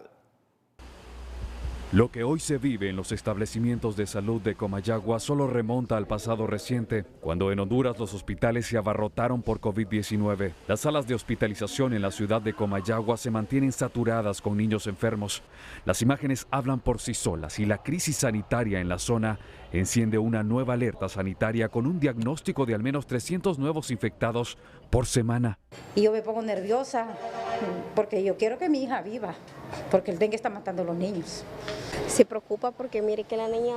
Lo que hoy se vive en los establecimientos de salud de Comayagua solo remonta al pasado reciente, cuando en Honduras los hospitales se abarrotaron por COVID-19. Las salas de hospitalización en la ciudad de Comayagua se mantienen saturadas con niños enfermos. Las imágenes hablan por sí solas y la crisis sanitaria en la zona enciende una nueva alerta sanitaria con un diagnóstico de al menos 300 nuevos infectados por semana. Y yo me pongo nerviosa porque yo quiero que mi hija viva, porque el dengue está matando a los niños. Se preocupa porque mire que la niña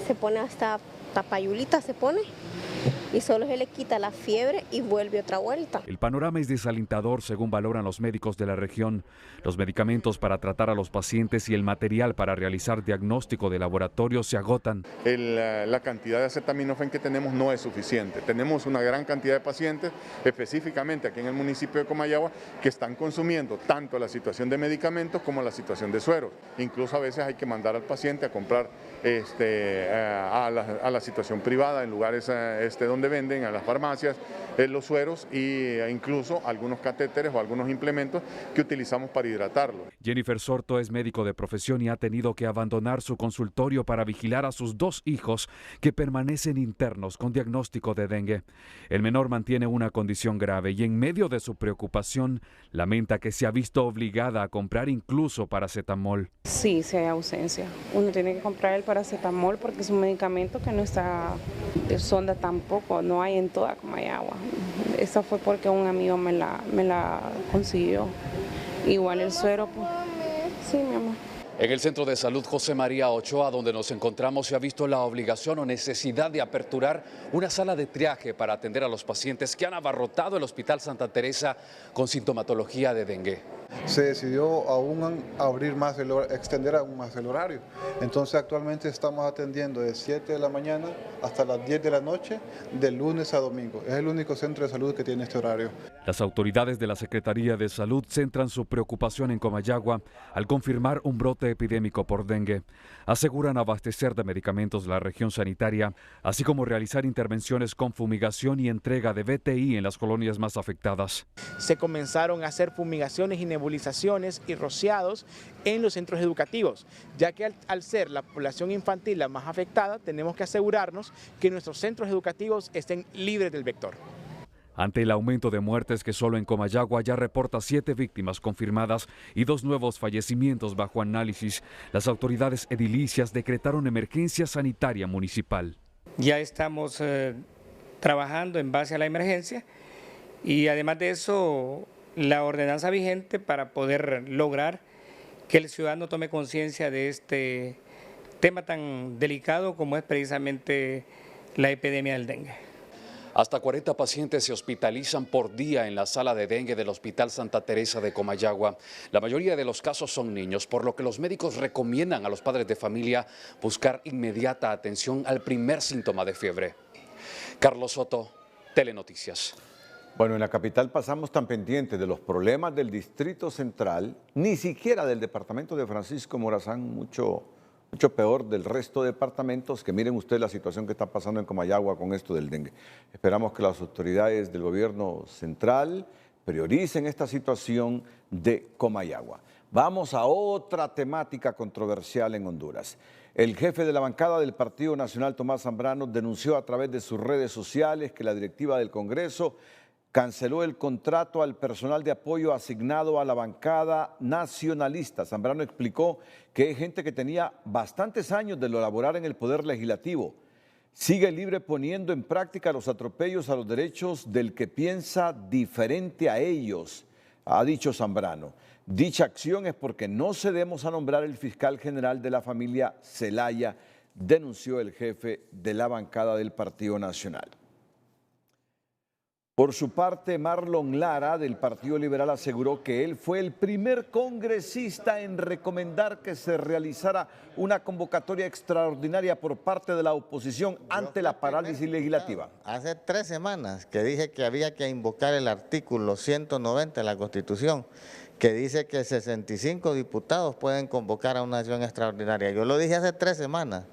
se pone hasta tapayulita, se pone, y solo se le quita la fiebre y vuelve otra vuelta. El panorama es desalentador según valoran los médicos de la región. Los medicamentos para tratar a los pacientes y el material para realizar diagnóstico de laboratorio se agotan. La cantidad de acetaminofén que tenemos no es suficiente. Tenemos una gran cantidad de pacientes, específicamente aquí en el municipio de Comayagua, que están consumiendo tanto la situación de medicamentos como la situación de sueros. Incluso a veces hay que mandar al paciente a comprar a la situación privada en lugares donde venden, a las farmacias, los sueros e incluso algunos catéteres o algunos implementos que utilizamos para hidratarlo. Jennifer Sorto es médico de profesión y ha tenido que abandonar su consultorio para vigilar a sus 2 hijos que permanecen internos con diagnóstico de dengue. El menor mantiene una condición grave y en medio de su preocupación lamenta que se ha visto obligada a comprar incluso paracetamol. Sí, sí hay ausencia. Uno tiene que comprar el paracetamol porque es un medicamento que no está de sonda tampoco, no hay en toda Comayagua. Esa fue porque un amigo me la consiguió. Igual el suero, pues, sí, mi amor. En el Centro de Salud José María Ochoa, donde nos encontramos, se ha visto la obligación o necesidad de aperturar una sala de triaje para atender a los pacientes que han abarrotado el Hospital Santa Teresa con sintomatología de dengue. Se decidió aún extender aún más el horario. Entonces actualmente estamos atendiendo de 7 de la mañana hasta las 10 de la noche, de lunes a domingo. Es el único centro de salud que tiene este horario. Las autoridades de la Secretaría de Salud centran su preocupación en Comayagua al confirmar un brote epidémico por dengue. Aseguran abastecer de medicamentos la región sanitaria, así como realizar intervenciones con fumigación y entrega de BTI en las colonias más afectadas. Se comenzaron a hacer fumigaciones y nebulizaciones y rociados en los centros educativos, ya que al ser la población infantil la más afectada, tenemos que asegurarnos que nuestros centros educativos estén libres del vector. Ante el aumento de muertes que solo en Comayagua ya reporta 7 víctimas confirmadas y 2 nuevos fallecimientos bajo análisis, las autoridades edilicias decretaron emergencia sanitaria municipal. Ya estamos trabajando en base a la emergencia y además de eso la ordenanza vigente para poder lograr que el ciudadano tome conciencia de este tema tan delicado como es precisamente la epidemia del dengue. Hasta 40 pacientes se hospitalizan por día en la sala de dengue del Hospital Santa Teresa de Comayagua. La mayoría de los casos son niños, por lo que los médicos recomiendan a los padres de familia buscar inmediata atención al primer síntoma de fiebre. Carlos Soto, Telenoticias. Bueno, en la capital pasamos tan pendientes de los problemas del Distrito Central, ni siquiera del departamento de Francisco Morazán, mucho peor del resto de departamentos, que miren ustedes la situación que está pasando en Comayagua con esto del dengue. Esperamos que las autoridades del gobierno central prioricen esta situación de Comayagua. Vamos a otra temática controversial en Honduras. El jefe de la bancada del Partido Nacional, Tomás Zambrano, denunció a través de sus redes sociales que la directiva del Congreso canceló el contrato al personal de apoyo asignado a la bancada nacionalista. Zambrano explicó que hay gente que tenía bastantes años de laborar en el Poder Legislativo. Sigue libre poniendo en práctica los atropellos a los derechos del que piensa diferente a ellos, ha dicho Zambrano. Dicha acción es porque no cedemos a nombrar el fiscal general de la familia Zelaya, denunció el jefe de la bancada del Partido Nacional. Por su parte, Marlon Lara, del Partido Liberal, aseguró que él fue el primer congresista en recomendar que se realizara una convocatoria extraordinaria por parte de la oposición ante la parálisis legislativa. Hace 3 semanas que dije que había que invocar el artículo 190 de la Constitución, que dice que 65 diputados pueden convocar a una sesión extraordinaria. Yo lo dije hace 3 semanas,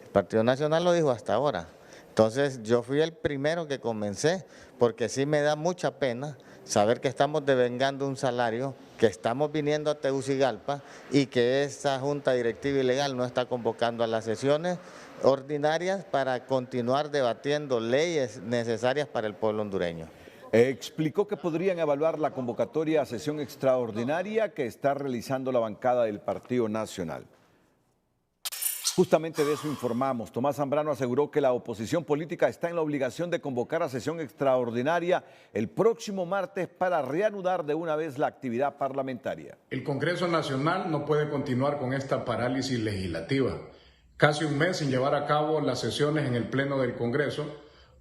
el Partido Nacional lo dijo hasta ahora. Entonces yo fui el primero que comencé, porque sí me da mucha pena saber que estamos devengando un salario, que estamos viniendo a Tegucigalpa y que esa junta directiva ilegal no está convocando a las sesiones ordinarias para continuar debatiendo leyes necesarias para el pueblo hondureño. Explicó que podrían evaluar la convocatoria a sesión extraordinaria que está realizando la bancada del Partido Nacional. Justamente de eso informamos. Tomás Zambrano aseguró que la oposición política está en la obligación de convocar a sesión extraordinaria el próximo martes para reanudar de una vez la actividad parlamentaria. El Congreso Nacional no puede continuar con esta parálisis legislativa. Casi un mes sin llevar a cabo las sesiones en el Pleno del Congreso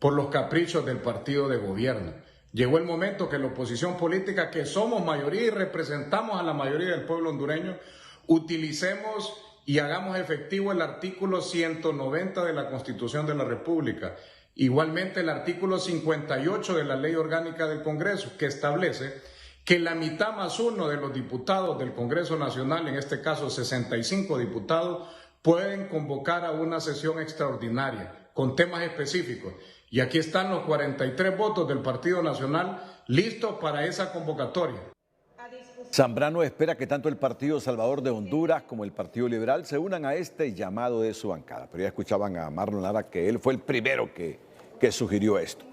por los caprichos del partido de gobierno. Llegó el momento que la oposición política, que somos mayoría y representamos a la mayoría del pueblo hondureño, utilicemos y hagamos efectivo el artículo 190 de la Constitución de la República. Igualmente el artículo 58 de la Ley Orgánica del Congreso, que establece que la mitad más uno de los diputados del Congreso Nacional, en este caso 65 diputados, pueden convocar a una sesión extraordinaria con temas específicos. Y aquí están los 43 votos del Partido Nacional listos para esa convocatoria. Zambrano espera que tanto el Partido Salvador de Honduras como el Partido Liberal se unan a este llamado de su bancada. Pero ya escuchaban a Marlon Lara que él fue el primero que sugirió esto.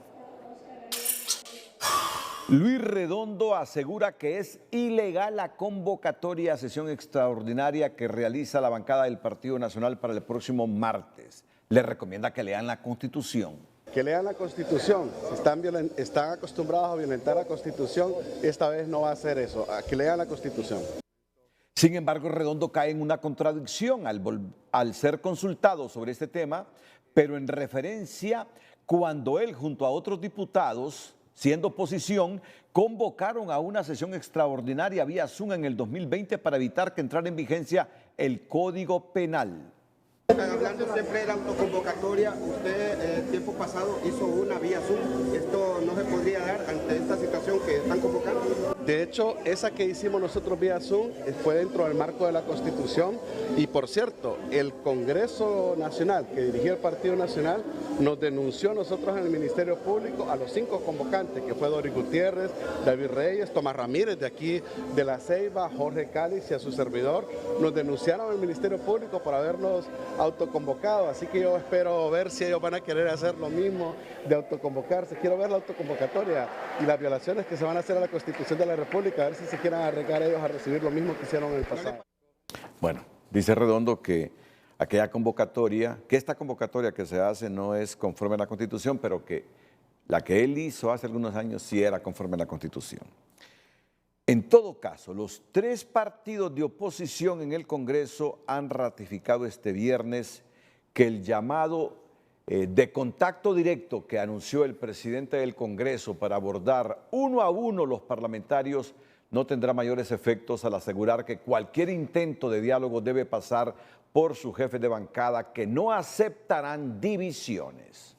Luis Redondo asegura que es ilegal la convocatoria a sesión extraordinaria que realiza la bancada del Partido Nacional para el próximo martes. Le recomienda que lean la Constitución. Que lean la Constitución. Si están acostumbrados a violentar la Constitución, esta vez no va a hacer eso. Que lean la Constitución. Sin embargo, Redondo cae en una contradicción al ser consultado sobre este tema, pero en referencia cuando él junto a otros diputados, siendo oposición, convocaron a una sesión extraordinaria vía Zoom en el 2020 para evitar que entrara en vigencia el Código Penal. Hablando siempre de la autoconvocatoria, usted tiempo pasado hizo una vía Zoom. ¿Esto no se podría dar ante esta situación que están convocando? De hecho, esa que hicimos nosotros vía Zoom fue dentro del marco de la Constitución y, por cierto, el Congreso Nacional que dirigía el Partido Nacional nos denunció a nosotros en el Ministerio Público a los 5 convocantes, que fue Doris Gutiérrez, David Reyes, Tomás Ramírez de aquí de La Ceiba, Jorge Cáliz y a su servidor. Nos denunciaron al Ministerio Público por habernos autoconvocado, así que yo espero ver si ellos van a querer hacer lo mismo de autoconvocarse. Quiero ver la autoconvocatoria y las violaciones que se van a hacer a la Constitución de la República, a ver si se quieren arriesgar ellos a recibir lo mismo que hicieron en el pasado. Bueno, dice Redondo que aquella convocatoria, que esta convocatoria que se hace no es conforme a la Constitución, pero que la que él hizo hace algunos años sí era conforme a la Constitución. En todo caso, los 3 partidos de oposición en el Congreso han ratificado este viernes que el llamado de contacto directo que anunció el presidente del Congreso para abordar uno a uno los parlamentarios no tendrá mayores efectos al asegurar que cualquier intento de diálogo debe pasar por su jefe de bancada, que no aceptarán divisiones.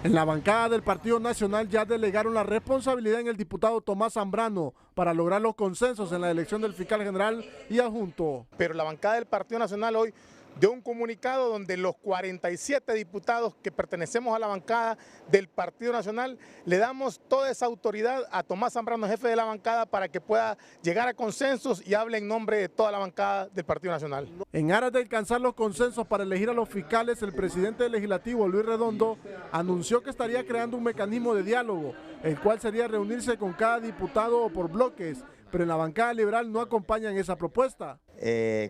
En la bancada del Partido Nacional ya delegaron la responsabilidad en el diputado Tomás Zambrano para lograr los consensos en la elección del fiscal general y adjunto. Pero la bancada del Partido Nacional hoy dio un comunicado donde los 47 diputados que pertenecemos a la bancada del Partido Nacional le damos toda esa autoridad a Tomás Zambrano, jefe de la bancada, para que pueda llegar a consensos y hable en nombre de toda la bancada del Partido Nacional. En aras de alcanzar los consensos para elegir a los fiscales, el presidente del Legislativo, Luis Redondo, anunció que estaría creando un mecanismo de diálogo, el cual sería reunirse con cada diputado o por bloques, pero en la bancada liberal no acompañan esa propuesta.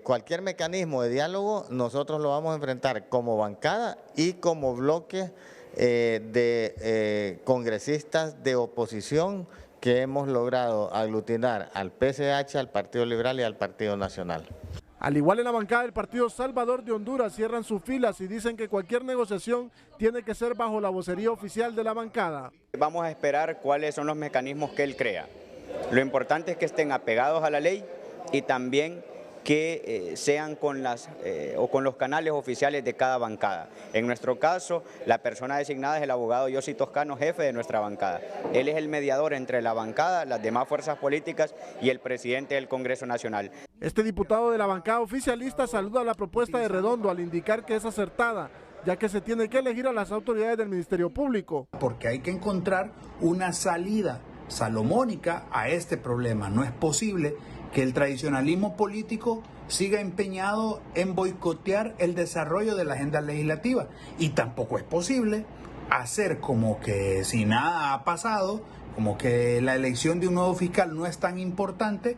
Cualquier mecanismo de diálogo nosotros lo vamos a enfrentar como bancada y como bloque de congresistas de oposición que hemos logrado aglutinar al PCH, al Partido Liberal y al Partido Nacional. Al igual en la bancada del Partido Salvador de Honduras cierran sus filas y dicen que cualquier negociación tiene que ser bajo la vocería oficial de la bancada. Vamos a esperar cuáles son los mecanismos que él crea. Lo importante es que estén apegados a la ley y también que sean con los canales oficiales de cada bancada. En nuestro caso, la persona designada es el abogado Yossi Toscano, jefe de nuestra bancada. Él es el mediador entre la bancada, las demás fuerzas políticas y el presidente del Congreso Nacional. Este diputado de la bancada oficialista saluda la propuesta de Redondo al indicar que es acertada, ya que se tiene que elegir a las autoridades del Ministerio Público. Porque hay que encontrar una salida salomónica a este problema. No es posible que el tradicionalismo político siga empeñado en boicotear el desarrollo de la agenda legislativa y tampoco es posible hacer como que si nada ha pasado, como que la elección de un nuevo fiscal no es tan importante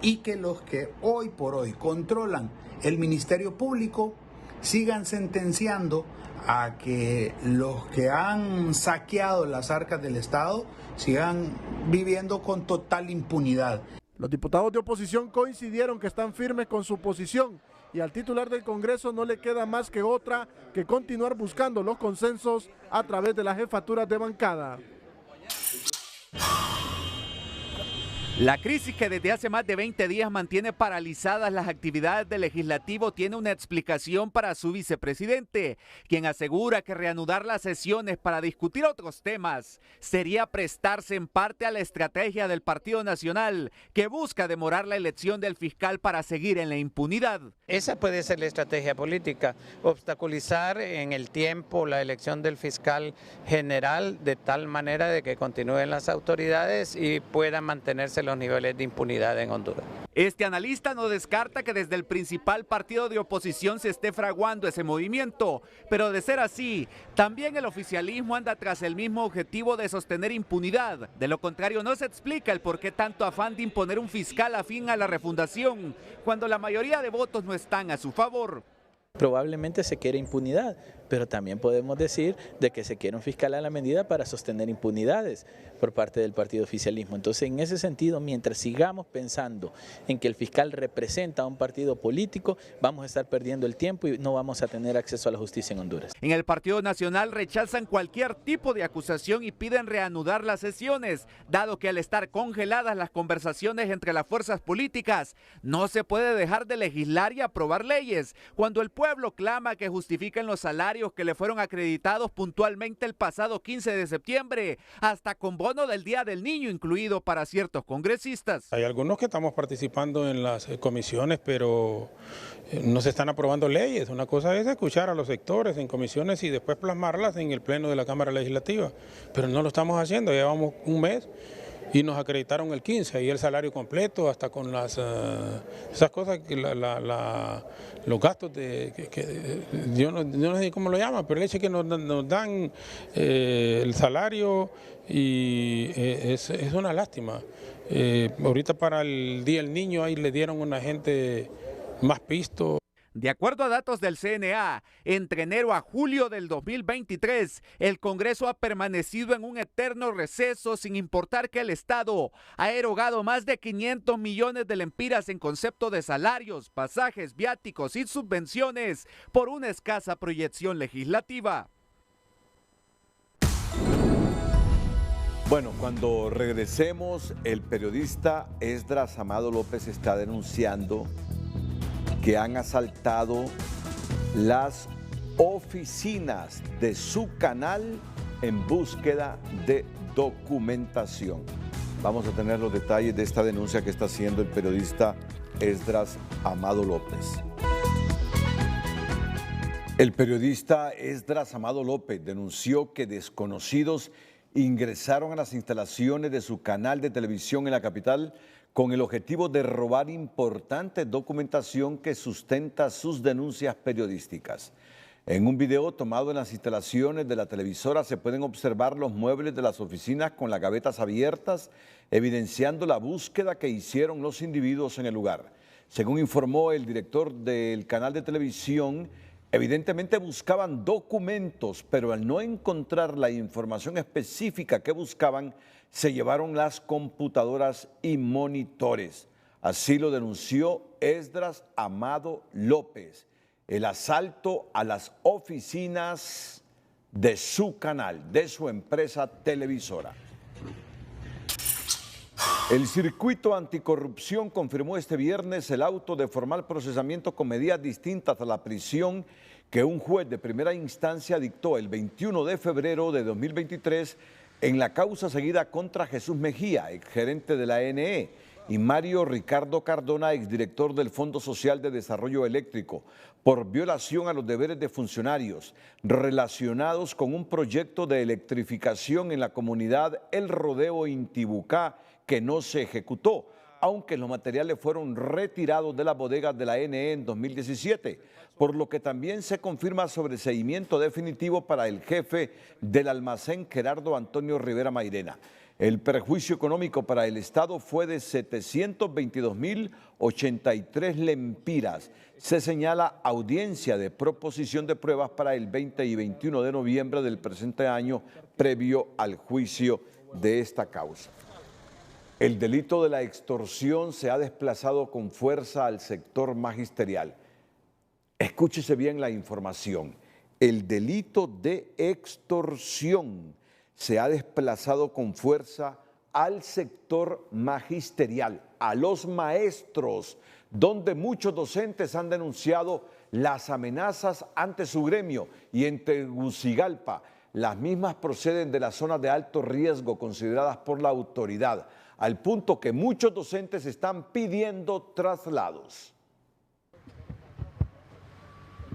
y que los que hoy por hoy controlan el Ministerio Público sigan sentenciando a que los que han saqueado las arcas del Estado sigan viviendo con total impunidad. Los diputados de oposición coincidieron que están firmes con su posición y al titular del Congreso no le queda más que otra que continuar buscando los consensos a través de las jefaturas de bancada. La crisis que desde hace más de 20 días mantiene paralizadas las actividades del legislativo tiene una explicación para su vicepresidente, quien asegura que reanudar las sesiones para discutir otros temas sería prestarse en parte a la estrategia del Partido Nacional, que busca demorar la elección del fiscal para seguir en la impunidad. Esa puede ser la estrategia política, obstaculizar en el tiempo la elección del fiscal general de tal manera de que continúen las autoridades y puedan mantenerse los niveles de impunidad en Honduras. Este analista no descarta que desde el principal partido de oposición se esté fraguando ese movimiento, pero de ser así, también el oficialismo anda tras el mismo objetivo de sostener impunidad. De lo contrario, no se explica el por qué tanto afán de imponer un fiscal afín a la refundación, cuando la mayoría de votos no están a su favor. Probablemente se quiere impunidad, pero también podemos decir de que se quiere un fiscal a la medida para sostener impunidades por parte del partido oficialismo. Entonces, en ese sentido, mientras sigamos pensando en que el fiscal representa a un partido político, vamos a estar perdiendo el tiempo y no vamos a tener acceso a la justicia en Honduras. En el Partido Nacional rechazan cualquier tipo de acusación y piden reanudar las sesiones, dado que al estar congeladas las conversaciones entre las fuerzas políticas, no se puede dejar de legislar y aprobar leyes, cuando el pueblo clama que justifiquen los salarios que le fueron acreditados puntualmente el pasado 15 de septiembre, hasta con bono del Día del Niño incluido para ciertos congresistas. Hay algunos que estamos participando en las comisiones, pero no se están aprobando leyes. Una cosa es escuchar a los sectores en comisiones y después plasmarlas en el pleno de la Cámara Legislativa, pero no lo estamos haciendo, llevamos un mes. Y nos acreditaron el 15 y el salario completo, hasta con las esas cosas, que los gastos yo no sé cómo lo llaman, pero el hecho es que nos dan el salario y es una lástima. Ahorita para el Día del Niño ahí le dieron a una gente más pisto. De acuerdo a datos del CNA, entre enero a julio del 2023, el Congreso ha permanecido en un eterno receso sin importar que el Estado ha erogado más de 500 millones de lempiras en concepto de salarios, pasajes, viáticos y subvenciones por una escasa proyección legislativa. Bueno, cuando regresemos, el periodista Esdras Amado López está denunciando que han asaltado las oficinas de su canal en búsqueda de documentación. Vamos a tener los detalles de esta denuncia que está haciendo el periodista Esdras Amado López. El periodista Esdras Amado López denunció que desconocidos ingresaron a las instalaciones de su canal de televisión en la capital con el objetivo de robar importante documentación que sustenta sus denuncias periodísticas. En un video tomado en las instalaciones de la televisora se pueden observar los muebles de las oficinas con las gavetas abiertas, evidenciando la búsqueda que hicieron los individuos en el lugar. Según informó el director del canal de televisión, evidentemente buscaban documentos, pero al no encontrar la información específica que buscaban, se llevaron las computadoras y monitores. Así lo denunció Esdras Amado López. El asalto a las oficinas de su canal, de su empresa televisora. El Circuito Anticorrupción confirmó este viernes el auto de formal procesamiento con medidas distintas a la prisión que un juez de primera instancia dictó el 21 de febrero de 2023 en la causa seguida contra Jesús Mejía, exgerente de la ANE, y Mario Ricardo Cardona, exdirector del Fondo Social de Desarrollo Eléctrico, por violación a los deberes de funcionarios relacionados con un proyecto de electrificación en la comunidad El Rodeo Intibucá que no se ejecutó, aunque los materiales fueron retirados de las bodegas de la ANE en 2017, por lo que también se confirma sobreseimiento definitivo para el jefe del almacén Gerardo Antonio Rivera Mairena. El perjuicio económico para el Estado fue de 722.083 lempiras. Se señala audiencia de proposición de pruebas para el 20 y 21 de noviembre del presente año, previo al juicio de esta causa. El delito de la extorsión se ha desplazado con fuerza al sector magisterial. Escúchese bien la información. El delito de extorsión se ha desplazado con fuerza al sector magisterial, a los maestros, donde muchos docentes han denunciado las amenazas ante su gremio. Y en Tegucigalpa, las mismas proceden de las zonas de alto riesgo consideradas por la autoridad, al punto que muchos docentes están pidiendo traslados.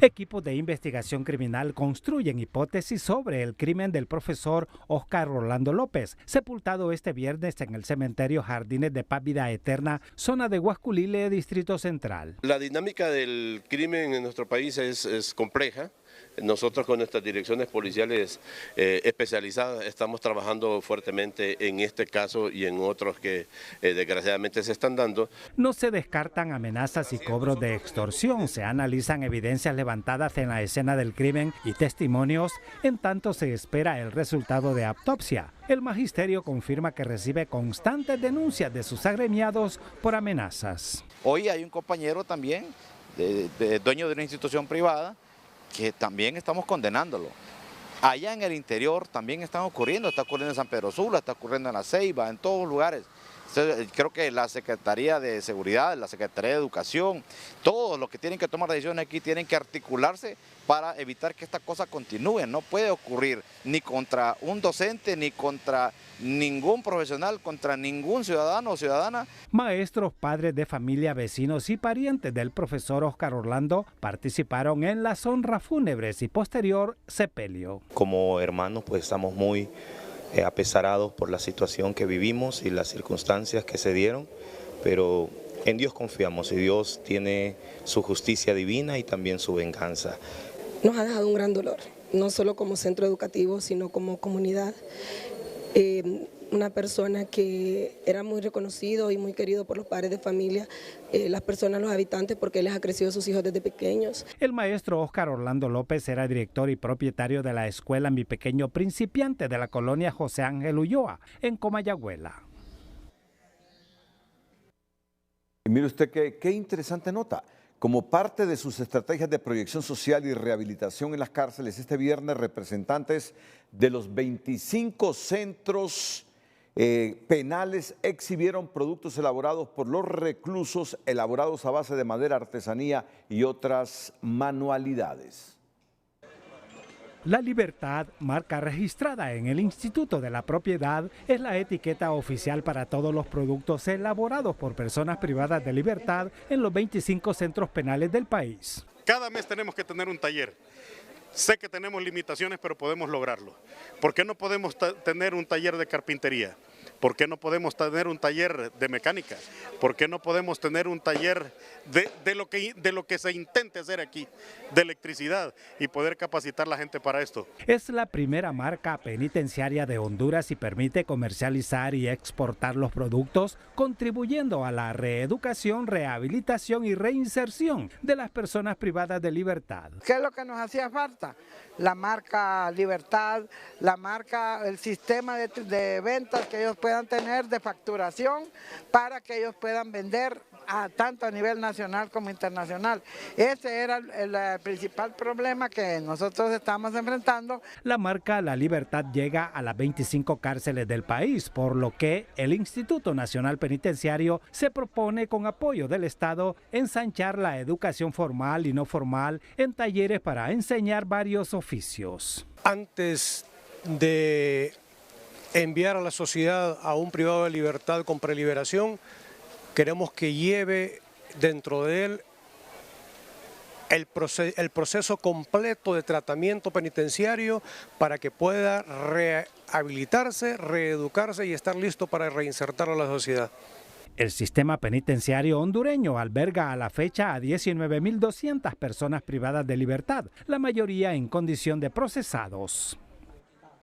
Equipos de investigación criminal construyen hipótesis sobre el crimen del profesor Óscar Orlando López, sepultado este viernes en el cementerio Jardines de Paz Vida Eterna, zona de Huasculile, Distrito Central. La dinámica del crimen en nuestro país es compleja. Nosotros con nuestras direcciones policiales especializadas estamos trabajando fuertemente en este caso y en otros que desgraciadamente se están dando. No se descartan amenazas y cobros de extorsión, se analizan evidencias levantadas en la escena del crimen y testimonios, en tanto se espera el resultado de autopsia. El magisterio confirma que recibe constantes denuncias de sus agremiados por amenazas. Hoy hay un compañero también, dueño de una institución privada, que también estamos condenándolo. Allá en el interior también está ocurriendo en San Pedro Sula, está ocurriendo en La Ceiba, en todos lugares. Creo que la Secretaría de Seguridad, la Secretaría de Educación, todos los que tienen que tomar decisiones aquí tienen que articularse para evitar que esta cosa continúe. No puede ocurrir ni contra un docente, ni contra ningún profesional, contra ningún ciudadano o ciudadana. Maestros, padres de familia, vecinos y parientes del profesor Óscar Orlando participaron en las honras fúnebres y posterior sepelio. Como hermanos, pues estamos muy apesarados por la situación que vivimos y las circunstancias que se dieron, pero en Dios confiamos y Dios tiene su justicia divina y también su venganza. Nos ha dejado un gran dolor, no solo como centro educativo, sino como comunidad. Una persona que era muy reconocido y muy querido por los padres de familia, las personas, los habitantes, porque él les ha crecido a sus hijos desde pequeños. El maestro Óscar Orlando López era director y propietario de la escuela Mi Pequeño Principiante de la colonia José Ángel Ulloa, en Comayagüela. Y mire usted qué interesante nota. Como parte de sus estrategias de proyección social y rehabilitación en las cárceles, este viernes representantes de los 25 centros penales exhibieron productos elaborados por los reclusos, elaborados a base de madera, artesanía y otras manualidades. La Libertad, marca registrada en el Instituto de la Propiedad, es la etiqueta oficial para todos los productos elaborados por personas privadas de libertad en los 25 centros penales del país. Cada mes tenemos que tener un taller. Sé que tenemos limitaciones, pero podemos lograrlo. ¿Por qué no podemos tener un taller de carpintería? ¿Por qué no podemos tener un taller de mecánica? ¿Por qué no podemos tener un taller de lo que se intente hacer aquí, de electricidad, y poder capacitar a la gente para esto? Es la primera marca penitenciaria de Honduras y permite comercializar y exportar los productos, contribuyendo a la reeducación, rehabilitación y reinserción de las personas privadas de libertad. ¿Qué es lo que nos hacía falta? La marca Libertad, la marca, el sistema de ventas que ellos puedan tener, de facturación, para que ellos puedan vender tanto a nivel nacional como internacional. Ese era el principal problema que nosotros estamos enfrentando. La marca La Libertad llega a las 25 cárceles del país, por lo que el Instituto Nacional Penitenciario se propone, con apoyo del Estado, ensanchar la educación formal y no formal en talleres para enseñar varios oficios. Antes de enviar a la sociedad a un privado de libertad con preliberación, queremos que lleve dentro de él el proceso completo de tratamiento penitenciario para que pueda rehabilitarse, reeducarse y estar listo para reinsertar a la sociedad. El sistema penitenciario hondureño alberga a la fecha a 19.200 personas privadas de libertad, la mayoría en condición de procesados.